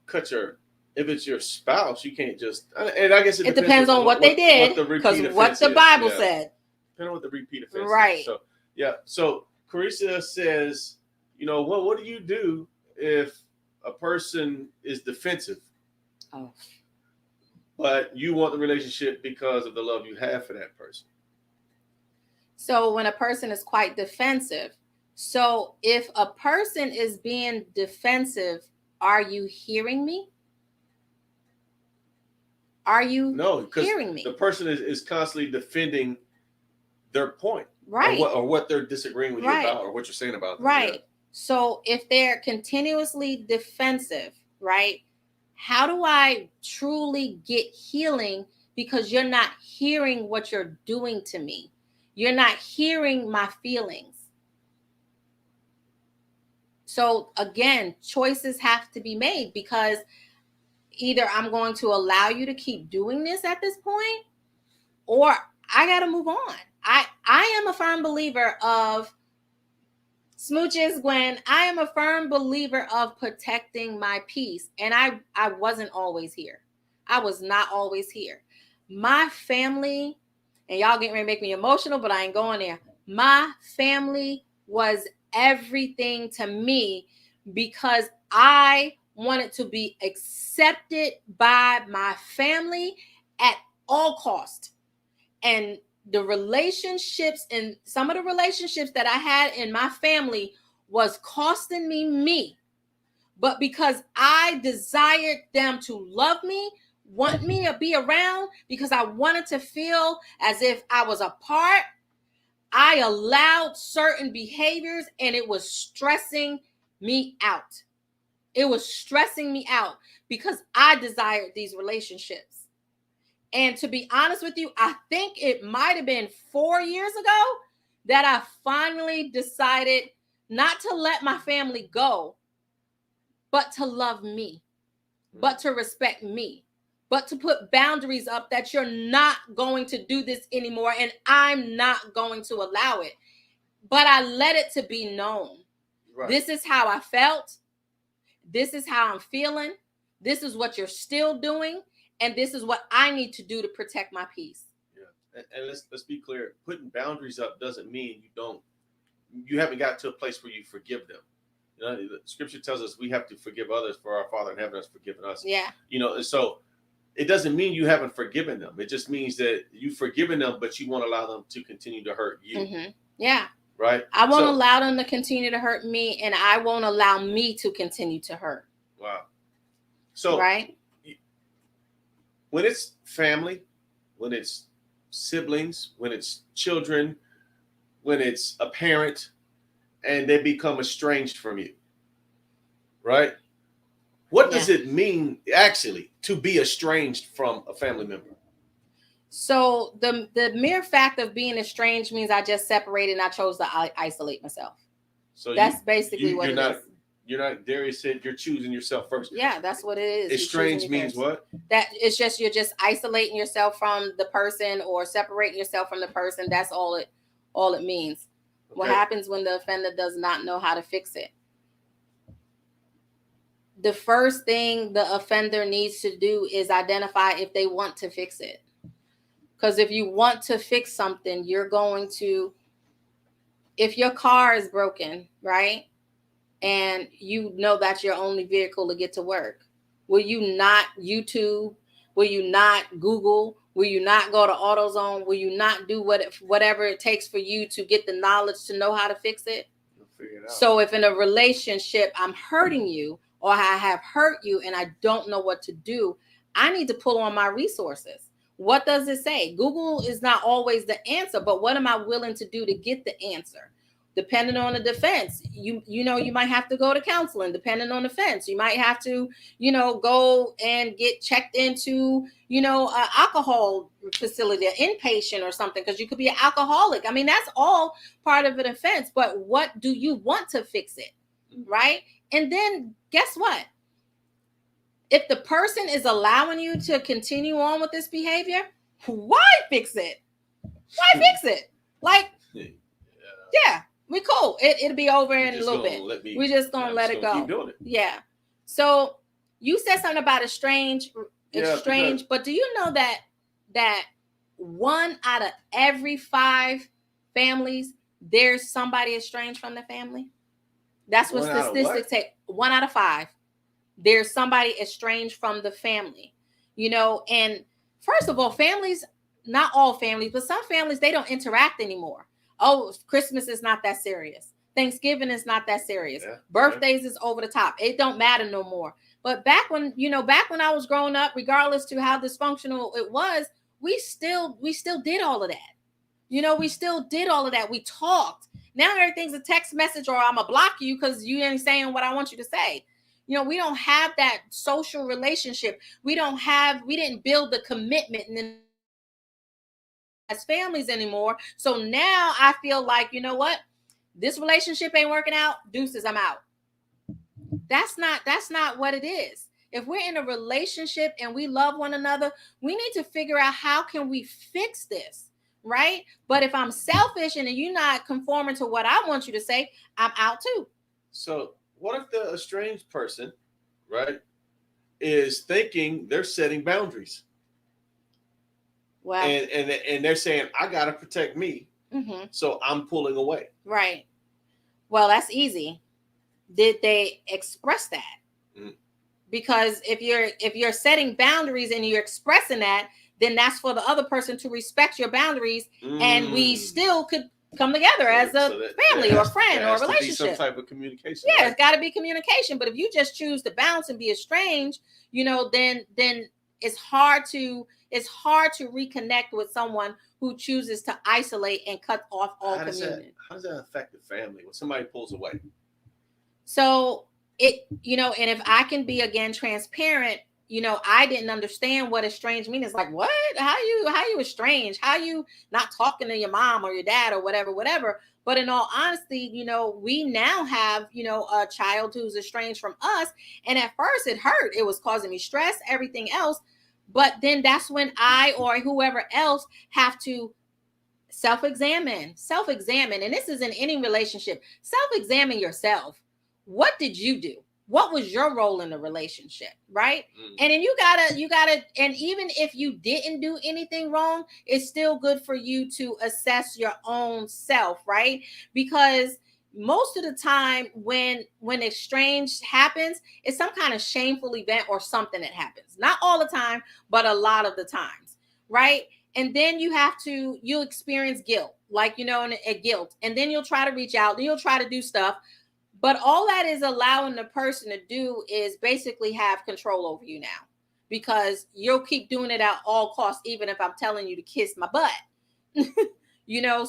Speaker 2: cut your if it's your spouse, you can't just. And I guess
Speaker 1: it depends on what they did, because what the Bible said.
Speaker 2: Depending on what the repeat offense
Speaker 1: right.
Speaker 2: is. So yeah. So Carissa says, what do you do if a person is defensive?
Speaker 1: Oh.
Speaker 2: But you want the relationship because of the love you have for that person.
Speaker 1: So when a person is quite defensive, so if a person is being defensive, are you hearing me? Are you hearing me?
Speaker 2: The person is constantly defending their point,
Speaker 1: right?
Speaker 2: Or what they're disagreeing with you about, or what you're saying about them.
Speaker 1: Right. Yeah. So if they're continuously defensive, right? How do I truly get healing? Because you're not hearing what you're doing to me. You're not hearing my feelings. So again, choices have to be made, because either I'm going to allow you to keep doing this at this point, or I got to move on. I am a firm believer of smooches, Gwen. I am a firm believer of protecting my peace. And I wasn't always here. I was not always here. My family, and y'all getting ready to make me emotional, but I ain't going there. My family was everything to me, because I wanted to be accepted by my family at all cost. And the relationships, and some of the relationships that I had in my family was costing me. But because I desired them to love me, want me to be around, because I wanted to feel as if I was a part, I allowed certain behaviors, and it was stressing me out. It was stressing me out because I desired these relationships. And to be honest with you, I think it might have been 4 years ago that I finally decided not to let my family go, but to love me, but to respect me, but to put boundaries up that you're not going to do this anymore, and I'm not going to allow it. But I let it to be known. Right. This is how I felt. This is how I'm feeling. This is what you're still doing. And this is what I need to do to protect my peace.
Speaker 2: Yeah. And let's be clear. Putting boundaries up doesn't mean you haven't got to a place where you forgive them. The scripture tells us we have to forgive others, for our Father in heaven has forgiven us.
Speaker 1: Yeah.
Speaker 2: And so it doesn't mean you haven't forgiven them. It just means that you've forgiven them, but you won't allow them to continue to hurt you.
Speaker 1: Mm-hmm. Yeah.
Speaker 2: Right.
Speaker 1: I won't allow them to continue to hurt me, and I won't allow me to continue to hurt.
Speaker 2: Wow. So
Speaker 1: right.
Speaker 2: When it's family, when it's siblings, when it's children, when it's a parent, and they become estranged from you, right? What does it mean actually to be estranged from a family member?
Speaker 1: So the mere fact of being estranged means I just separated and I chose to isolate myself. So that's basically what it is.
Speaker 2: You're not, Darius said, you're choosing yourself first.
Speaker 1: Yeah, that's what it is.
Speaker 2: Estranged means what?
Speaker 1: That it's just, you're just isolating yourself from the person, or separating yourself from the person. That's all it means. Okay. What happens when the offender does not know how to fix it? The first thing the offender needs to do is identify if they want to fix it. Because if you want to fix something, you're going to, if your car is broken, right? And you know that's your only vehicle to get to work, will you not YouTube? Will you not Google? Will you not go to AutoZone? Will you not do whatever it takes for you to get the knowledge to know how to fix it?
Speaker 2: You'll figure it out.
Speaker 1: So if in a relationship I'm hurting you, or I have hurt you, and I don't know what to do, I need to pull on my resources. What does it say? Google is not always the answer, but what am I willing to do to get the answer? Depending on the defense, you might have to go to counseling. Depending on the offense, you might have to, go and get checked into, an alcohol facility, an inpatient or something, because you could be an alcoholic. I mean, that's all part of an offense. But what do you want to fix it, right? And then guess what? If the person is allowing you to continue on with this behavior, why fix it? Why fix it? Like, yeah. We cool. It'll be over in a little bit. We're just gonna let it go.
Speaker 2: Keep doing it.
Speaker 1: Yeah. So You said something about
Speaker 2: Yeah, because
Speaker 1: estranged, but do you know that 1 out of every 5 families, there's somebody estranged from the family? That's what
Speaker 2: one out of
Speaker 1: statistics
Speaker 2: what?
Speaker 1: say. 1 out of 5, there's somebody estranged from the family. And first of all, families, not all families, but some families, they don't interact anymore. Oh, Christmas is not that serious. Thanksgiving is not that serious.
Speaker 2: Yeah, yeah.
Speaker 1: Birthdays is over the top. It don't matter no more. But back when I was growing up, regardless to how dysfunctional it was, we still did all of that. We still did all of that. We talked. Now everything's a text message, or I'm gonna block you because you ain't saying what I want you to say. We don't have that social relationship. We didn't build the commitment and then as families anymore. So now I feel like, you know what? This relationship ain't working out. Deuces, I'm out. That's not what it is. If we're in a relationship and we love one another, we need to figure out how can we fix this, right? But if I'm selfish and you're not conforming to what I want you to say, I'm out too.
Speaker 2: So what if the estranged person, right, is thinking they're setting boundaries,
Speaker 1: Well,
Speaker 2: and they're saying I gotta protect me,
Speaker 1: mm-hmm.
Speaker 2: so I'm pulling away.
Speaker 1: Right. Well, that's easy. Did they express that?
Speaker 2: Mm.
Speaker 1: Because if you're setting boundaries and you're expressing that, then that's for the other person to respect your boundaries, and we still could come together as a family or friend or relationship.
Speaker 2: To be some type of communication.
Speaker 1: Yeah,
Speaker 2: right?
Speaker 1: It's got to be communication. But if you just choose to bounce and be estranged, then it's hard to reconnect with someone who chooses to isolate and cut off all communion.
Speaker 2: How does that affect the family when somebody pulls away?
Speaker 1: So and if I can be again transparent, I didn't understand what estranged means. It's like, what? How you estranged? How you not talking to your mom or your dad or whatever. But in all honesty, we now have, a child who's estranged from us. And at first it hurt. It was causing me stress, everything else. But then that's when I or whoever else have to self-examine. And this is in any relationship. Self-examine yourself. What did you do? What was your role in the relationship, right? And then you gotta and even if you didn't do anything wrong, it's still good for you to assess your own self, right? Because most of the time when exchange happens, it's some kind of shameful event or something that happens. Not all the time, but a lot of the times, right? And then you'll experience guilt, like, and a guilt. And then you'll try to reach out and you'll try to do stuff. But all that is allowing the person to do is basically have control over you now, because you'll keep doing it at all costs, even if I'm telling you to kiss my butt.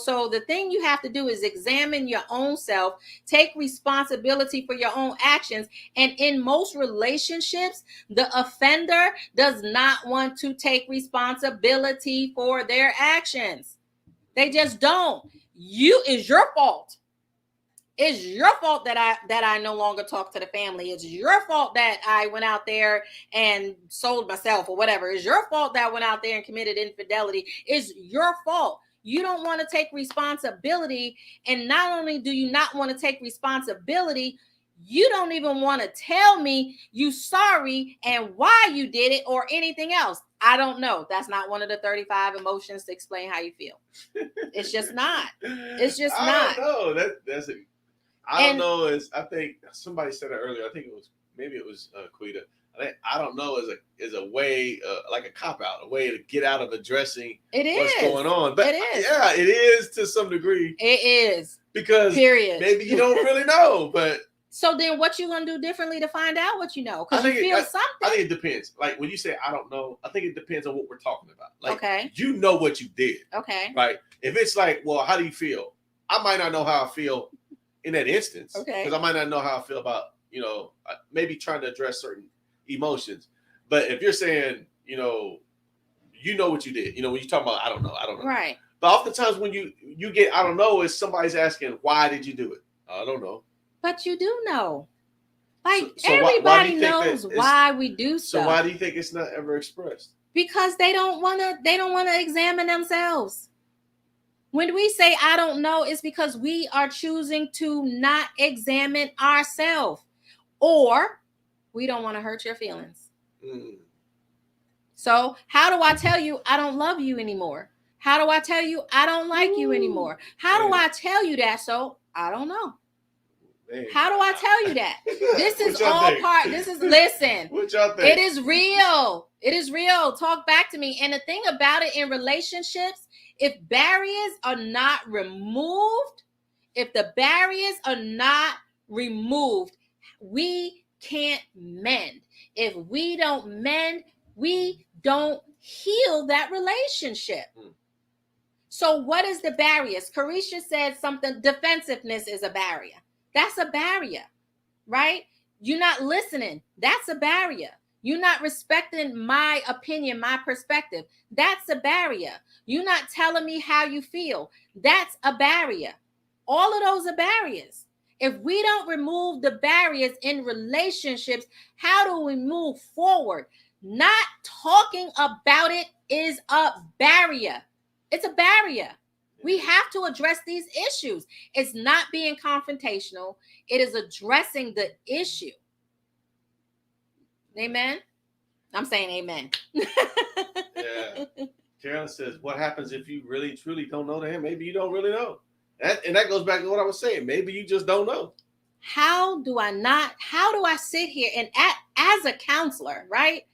Speaker 1: So the thing you have to do is examine your own self, take responsibility for your own actions. And in most relationships, the offender does not want to take responsibility for their actions. They just don't. It's your fault. It's your fault that I no longer talk to the family. It's your fault that I went out there and sold myself or whatever. It's your fault that I went out there and committed infidelity. It's your fault. You don't want to take responsibility. And not only do you not want to take responsibility, you don't even want to tell me you sorry and why you did it or anything else. I don't know. That's not one of the 35 emotions to explain how you feel. It's just not. It's just not.
Speaker 2: I don't know. That's it. I don't know. I think somebody said it earlier. I think it was Quita. I don't know is a way like a cop out, a way to get out of addressing what's going on. But
Speaker 1: it is.
Speaker 2: Yeah, it is to some degree.
Speaker 1: It is
Speaker 2: because
Speaker 1: period.
Speaker 2: Maybe you don't really know, but
Speaker 1: so then what you gonna do differently to find out what you know? Because you feel something.
Speaker 2: I think it depends. Like when you say I don't know, I think it depends on what we're talking about. Like,
Speaker 1: okay,
Speaker 2: you know what you did.
Speaker 1: Okay,
Speaker 2: right? If it's like, well, how do you feel? I might not know how I feel in that instance.
Speaker 1: Okay,
Speaker 2: because I might not know how I feel about maybe trying to address certain emotions. But if you're saying you know what you did, when you talk about I don't know,
Speaker 1: right?
Speaker 2: But oftentimes when you get I don't know, is somebody's asking why did you do it? I don't know.
Speaker 1: But you do know. Like
Speaker 2: so
Speaker 1: everybody knows why we do stuff.
Speaker 2: So why do you think it's not ever expressed?
Speaker 1: Because they don't want to examine themselves. When we say I don't know, it's because we are choosing to not examine ourselves. Or We don't want to hurt your feelings.
Speaker 2: Mm.
Speaker 1: So how do I tell you I don't love you anymore? How do I tell you I don't like you anymore? How do I tell you that? So I don't know.
Speaker 2: Man.
Speaker 1: How do I tell you that? This is all
Speaker 2: think?
Speaker 1: part. This is, listen.
Speaker 2: What y'all think?
Speaker 1: It is real. It is real. Talk back to me. And the thing about it in relationships, if barriers are not removed, we can't mend. If we don't mend, we don't heal that relationship. So what is the barriers? Carisha said something, defensiveness is a barrier. That's a barrier, right? You're not listening. That's a barrier. You're not respecting my opinion, my perspective. That's a barrier. You're not telling me how you feel. That's a barrier. All of those are barriers. If we don't remove the barriers in relationships, how do we move forward? Not talking about it is a barrier. It's a barrier. We have to address these issues. It's not being confrontational. It is addressing the issue. Amen? I'm saying amen.
Speaker 2: Yeah. Carolyn says, what happens if you really, truly don't know him? Maybe you don't really know. And that goes back to what I was saying. Maybe you just don't know.
Speaker 1: How do I sit here and as a counselor, right?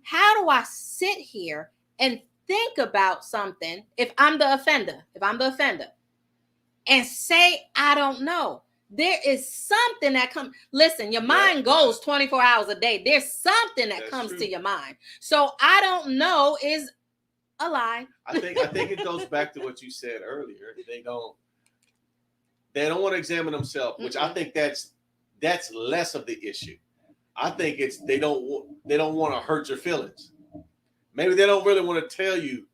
Speaker 1: How do I sit here and think about something if I'm the offender, and say, I don't know? There is something that comes. Listen, your mind goes 24 hours a day. There's something that comes to your mind. So I don't know is a lie.
Speaker 2: I think it goes back to what you said earlier. They don't want to examine themselves, which I think that's less of the issue. I think it's they don't want to hurt your feelings. Maybe they don't really want to tell you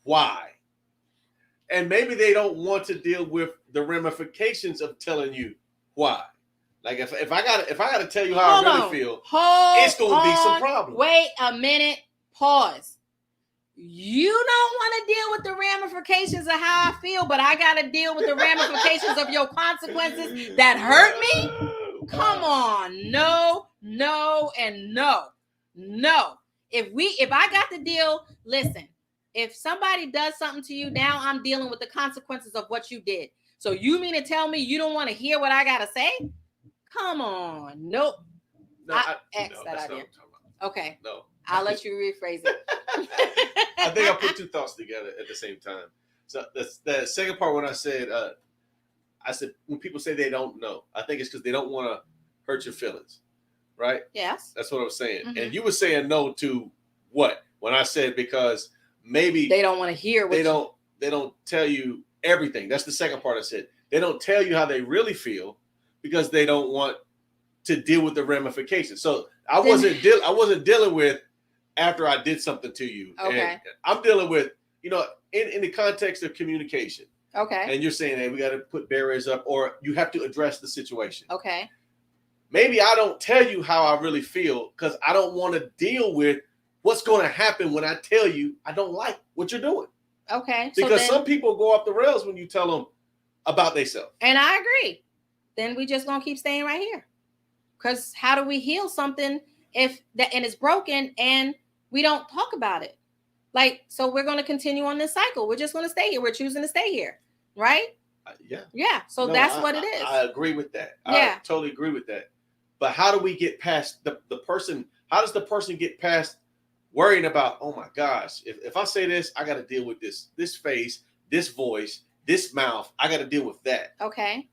Speaker 2: why. And maybe they don't want to deal with the ramifications of telling you why. Like if I gotta tell you how I really feel, it's gonna be some problem.
Speaker 1: Wait a minute. Pause. You don't want to deal with the ramifications of how I feel, but I gotta deal with the ramifications of your consequences that hurt me? Come on. No, and no. If I got to deal, listen. If somebody does something to you, now I'm dealing with the consequences of what you did. So you mean to tell me you don't want to hear what I got to say? Come on. Nope.
Speaker 2: No,
Speaker 1: I did. Okay.
Speaker 2: No.
Speaker 1: I'll let you rephrase it.
Speaker 2: I think I put two thoughts together at the same time. So the second part when I said when people say they don't know, I think it's because they don't want to hurt your feelings. Right?
Speaker 1: Yes.
Speaker 2: That's what I was saying. Mm-hmm. And you were saying no to what? When I said because maybe
Speaker 1: they don't want to hear what
Speaker 2: they don't tell you everything. That's the second part I said. They don't tell you how they really feel because they don't want to deal with the ramifications. So I wasn't dealing with after I did something to you.
Speaker 1: Okay.
Speaker 2: And I'm dealing with, in the context of communication.
Speaker 1: Okay.
Speaker 2: And you're saying, hey, we got to put barriers up or you have to address the situation.
Speaker 1: Okay.
Speaker 2: Maybe I don't tell you how I really feel because I don't want to deal with what's going to happen when I tell you I don't like what you're doing.
Speaker 1: Okay.
Speaker 2: Because some people go off the rails when you tell them about themselves.
Speaker 1: And I agree. Then we just going to keep staying right here. Because how do we heal something and it's broken and we don't talk about it? So we're going to continue on this cycle. We're just going to stay here. We're choosing to stay here. Right?
Speaker 2: Yeah.
Speaker 1: Yeah. So that's what it is.
Speaker 2: I agree with that.
Speaker 1: Yeah.
Speaker 2: I totally agree with that. But how do we get past the person? How does the person get past worrying about, oh my gosh, if I say this, I got to deal with this face, this voice, this mouth. I got to deal with that.
Speaker 1: Okay.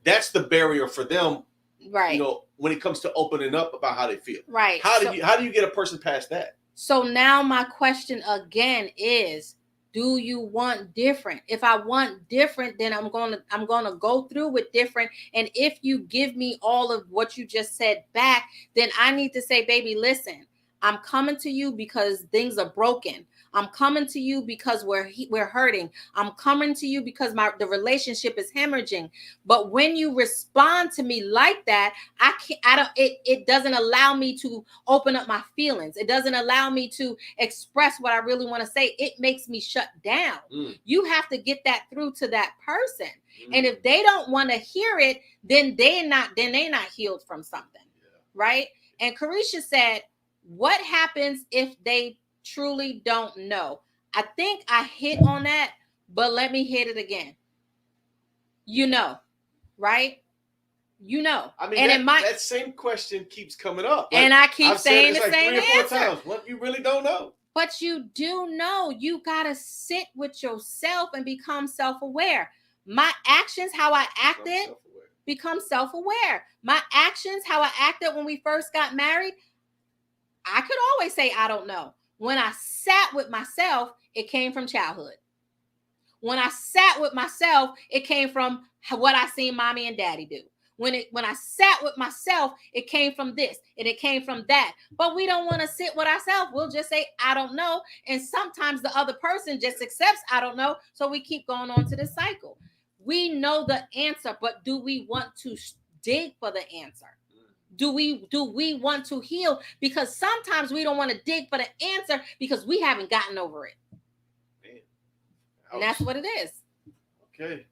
Speaker 2: That's the barrier for them.
Speaker 1: Right.
Speaker 2: When it comes to opening up about how they feel.
Speaker 1: Right.
Speaker 2: How do you get a person past that?
Speaker 1: So now my question again is, do you want different? If I want different, then I'm gonna go through with different. And if you give me all of what you just said back, then I need to say, baby, listen, I'm coming to you because things are broken. I'm coming to you because we're hurting. I'm coming to you because the relationship is hemorrhaging. But when you respond to me like that, it doesn't allow me to open up my feelings. It doesn't allow me to express what I really want to say. It makes me shut down. You have to get that through to that person. And if they don't want to hear it, then they're not healed from something. Right? And Carisha said, what happens if they truly don't know? I think I hit on that, but let me hit it again. You know, right? You know.
Speaker 2: I mean,
Speaker 1: and
Speaker 2: that same question keeps coming up.
Speaker 1: And I keep saying
Speaker 2: it's
Speaker 1: the
Speaker 2: like
Speaker 1: same
Speaker 2: 3 or 4
Speaker 1: answer.
Speaker 2: times. What, you really don't know?
Speaker 1: But you do know. You got to sit with yourself and become self-aware. My actions, how I acted, become self-aware. My actions, how I acted when we first got married, I could always say, I don't know. When I sat with myself, it came from childhood. When I sat with myself, it came from what I seen mommy and daddy do. When I sat with myself, it came from this and it came from that. But we don't want to sit with ourselves. We'll just say, I don't know. And sometimes the other person just accepts, I don't know. So we keep going on to this cycle. We know the answer, but do we want to dig for the answer? Do we want to heal? Because sometimes we don't want to dig for the answer because we haven't gotten over it. And that's what it is.
Speaker 2: Okay.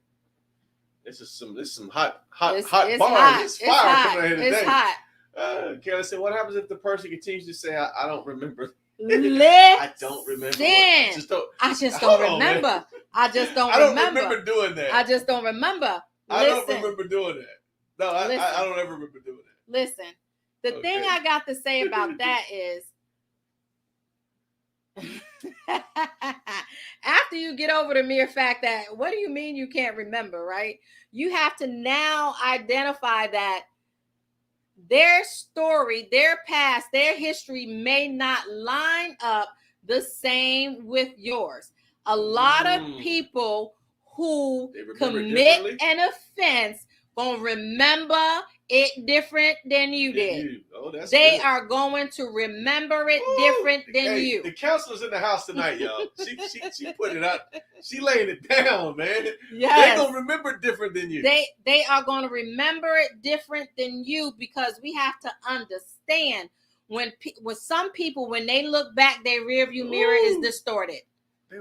Speaker 2: This is some hot bars.
Speaker 1: It's fire coming out here today. It's hot.
Speaker 2: Kayla said, what happens if the person continues to say, I don't remember?
Speaker 1: Listen,
Speaker 2: I don't remember.
Speaker 1: I just don't remember. I just don't remember.
Speaker 2: I don't remember doing that.
Speaker 1: I just don't remember.
Speaker 2: I don't remember doing that. No, I don't ever remember doing that.
Speaker 1: Listen, the thing I got to say about that is, after you get over the mere fact that, what do you mean you can't remember, right? You have to now identify that their story, their past, their history may not line up the same with yours. A lot of people who commit an offense gonna remember it different than you did.
Speaker 2: Oh, that's
Speaker 1: they
Speaker 2: good.
Speaker 1: Are going to remember it different than you.
Speaker 2: The counselor's in the house tonight, y'all. She put it out. She laying it down, man.
Speaker 1: Yes.
Speaker 2: They gonna remember different than you.
Speaker 1: They are going to remember it different than you, because we have to understand when some people, when they look back, their rearview mirror is distorted.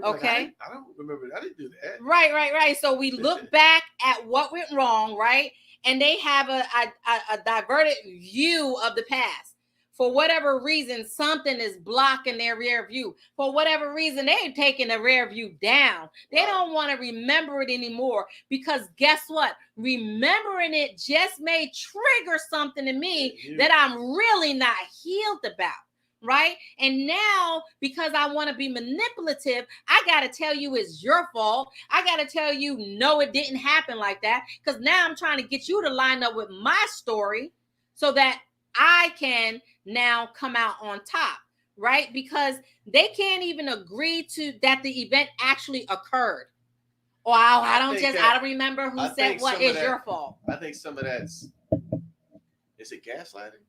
Speaker 1: Okay,
Speaker 2: like, I don't remember. I didn't do that.
Speaker 1: Right. So we look back at what went wrong, right? And they have a diverted view of the past. For whatever reason, something is blocking their rear view. For whatever reason, they've taken the rear view down. They don't want to remember it anymore, because guess what? Remembering it just may trigger something in me that I'm really not healed about. Right? And now, because I want to be manipulative, I got to tell you it's your fault. I got to tell you, no, it didn't happen like that. Because now I'm trying to get you to line up with my story so that I can now come out on top. Right? Because they can't even agree to that the event actually occurred. Or I don't remember who said what is your fault.
Speaker 2: I think some of that's, is it gaslighting?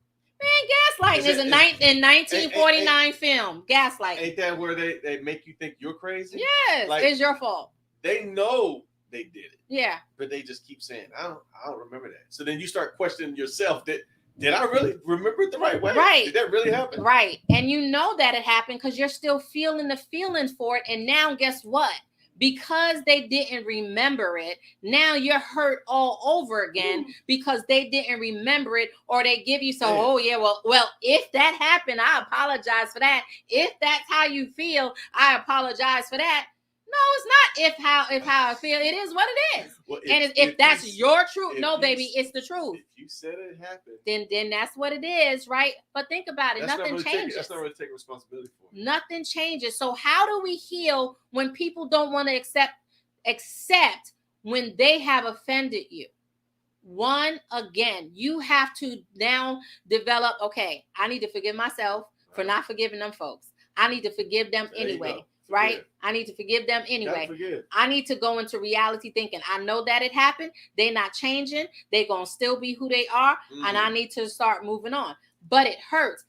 Speaker 1: Man, gaslighting is a 1949 film. Gaslighting.
Speaker 2: Ain't that where they make you think you're crazy?
Speaker 1: Yes, like, it's your fault.
Speaker 2: They know they did it.
Speaker 1: Yeah.
Speaker 2: But they just keep saying, I don't remember that. So then you start questioning yourself. Did I really remember it the right way?
Speaker 1: Right.
Speaker 2: Did that really happen?
Speaker 1: Right. And you know that it happened because you're still feeling the feelings for it. And now guess what? Because they didn't remember it, now you're hurt all over again because they didn't remember it, or they give you well, if that happened, I apologize for that. If that's how you feel, I apologize for that. No, it's not if how I feel. It is what it is. Well, if that's your truth, baby, it's the truth.
Speaker 2: If you said it happened,
Speaker 1: then that's what it is, right? But think about it. Nothing changes.
Speaker 2: That's not really taking responsibility for it.
Speaker 1: Nothing changes. So how do we heal when people don't want to accept when they have offended you? One, again, you have to now develop, okay, I need to forgive myself for not forgiving them folks. I need to forgive them anyway. Right? I need to forgive them anyway. I need to go into reality thinking, I know that it happened. They're not changing. They're going to still be who they are. And I need to start moving on. But it hurts.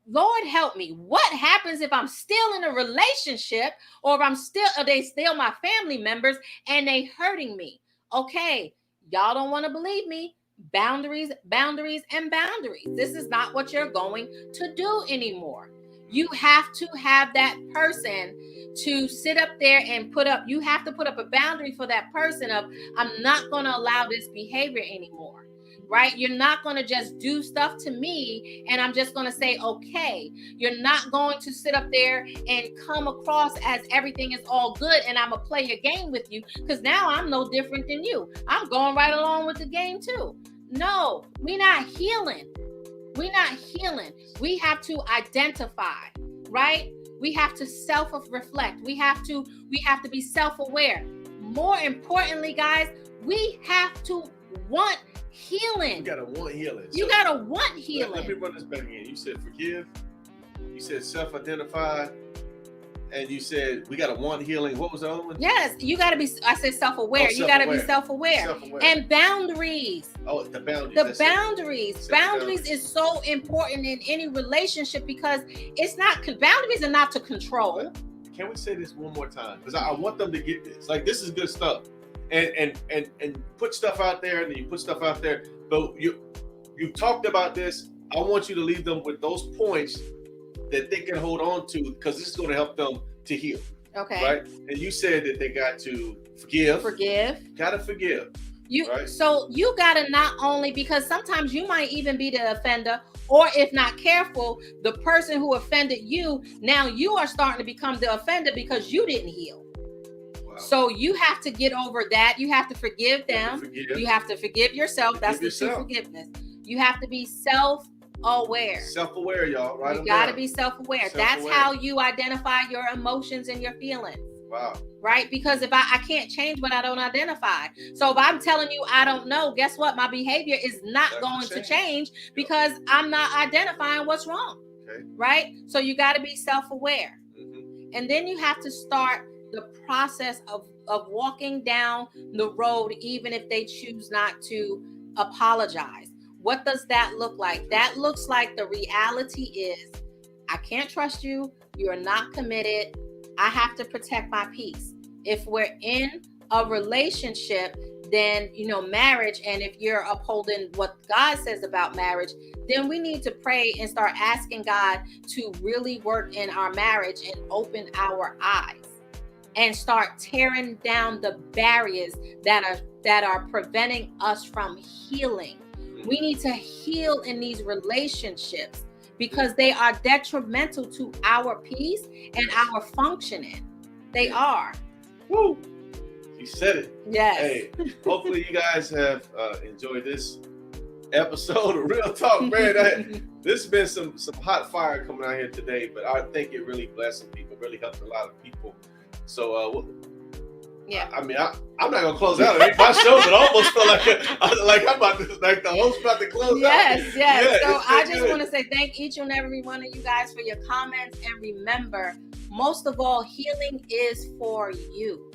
Speaker 1: Lord help me. What happens if I'm still in a relationship, or if they still my family members and they hurting me? Okay. Y'all don't want to believe me. Boundaries, and boundaries. This is not what you're going to do anymore. You have to have that person to sit up there and you have to put up a boundary for that person of, I'm not going to allow this behavior anymore. right? You're not going to just do stuff to me and I'm just going to say, okay. You're not going to sit up there and come across as everything is all good and I'm going to play a game with you because now I'm no different than you. I'm going right along with the game too. No, we're not healing. We're not healing. We have to identify, right? We have to self-reflect. We have to be self-aware. More importantly, guys, we have to want healing.
Speaker 2: You gotta want healing.
Speaker 1: You gotta want healing.
Speaker 2: Let me run this back again. You said forgive. You said self-identify. And you said we gotta want healing. What was the other one?
Speaker 1: Yes, you gotta be. I said self-aware. You gotta be self-aware. And boundaries.
Speaker 2: Oh, the boundaries.
Speaker 1: The boundaries. Boundaries is so important in any relationship because it's not. Boundaries are not to control.
Speaker 2: Can we say this one more time? Because I want them to get this. Like this is good stuff. And put stuff out there, and then you put stuff out there. But you talked about this. I want you to leave them with those points that they can hold on to because this is going to help them to heal.
Speaker 1: Okay.
Speaker 2: Right? And you said that they got to forgive. Gotta forgive. Right?
Speaker 1: So you gotta not only, because sometimes you might even be the offender, or if not careful, the person who offended you, now you are starting to become the offender because you didn't heal. Wow. So you have to get over that. You have to forgive them. You have to forgive yourself. That's the true forgiveness. You have to be self-aware.
Speaker 2: Self-aware, y'all. Right?
Speaker 1: You got to be self-aware. That's how you identify your emotions and your feelings.
Speaker 2: Wow.
Speaker 1: Right? Because if I can't change what I don't identify. So if I'm telling you I don't know, guess what? My behavior is not going to change because I'm not identifying what's wrong. Okay. Right? So you got to be self-aware. Mm-hmm. And then you have to start the process of walking down the road, even if they choose not to apologize. What does that look like? That looks like the reality is, I can't trust you. You are not committed. I have to protect my peace. If we're in a relationship, then, marriage, and if you're upholding what God says about marriage, then we need to pray and start asking God to really work in our marriage and open our eyes and start tearing down the barriers that are preventing us from healing. We need to heal in these relationships because they are detrimental to our peace and our functioning. They are.
Speaker 2: Woo! You said it.
Speaker 1: Yes.
Speaker 2: Hey, hopefully you guys have enjoyed this episode of Real Talk, man. This has been some hot fire coming out here today, but I think it really blessed some people, really helped a lot of people. So,
Speaker 1: yeah.
Speaker 2: I'm not gonna close out. It ain't my show, but I almost feel I'm about to, like the host about to close out.
Speaker 1: Yes. Yeah, so I just want to say thank each and every one of you guys for your comments, and remember, most of all, healing is for you.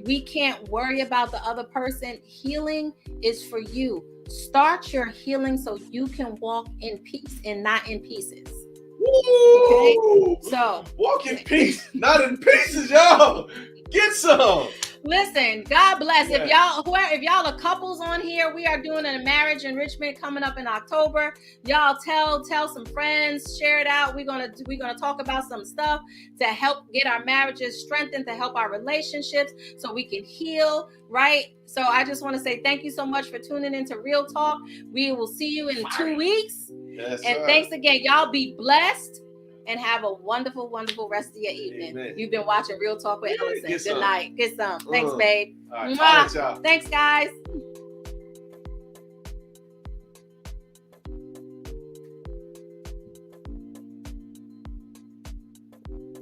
Speaker 1: We can't worry about the other person. Healing is for you. Start your healing so you can walk in peace and not in pieces.
Speaker 2: Woo!
Speaker 1: Okay? So
Speaker 2: walk in peace, not in pieces, y'all. Get some.
Speaker 1: Listen, God bless. Yeah. If y'all are couples on here, we are doing a marriage enrichment coming up in October. Y'all tell some friends, share it out. We're gonna talk about some stuff to help get our marriages strengthened, to help our relationships so we can heal, right? So I just want to say thank you so much for tuning into Real Talk. We will see you in 2 weeks.
Speaker 2: Yes,
Speaker 1: and thanks again. Y'all be blessed. And have a wonderful, wonderful rest of your evening. Amen. You've been watching Real Talk with Ellasin. Good night. Get some. Thanks, babe.
Speaker 2: All right. Thanks, y'all.
Speaker 1: Thanks, guys.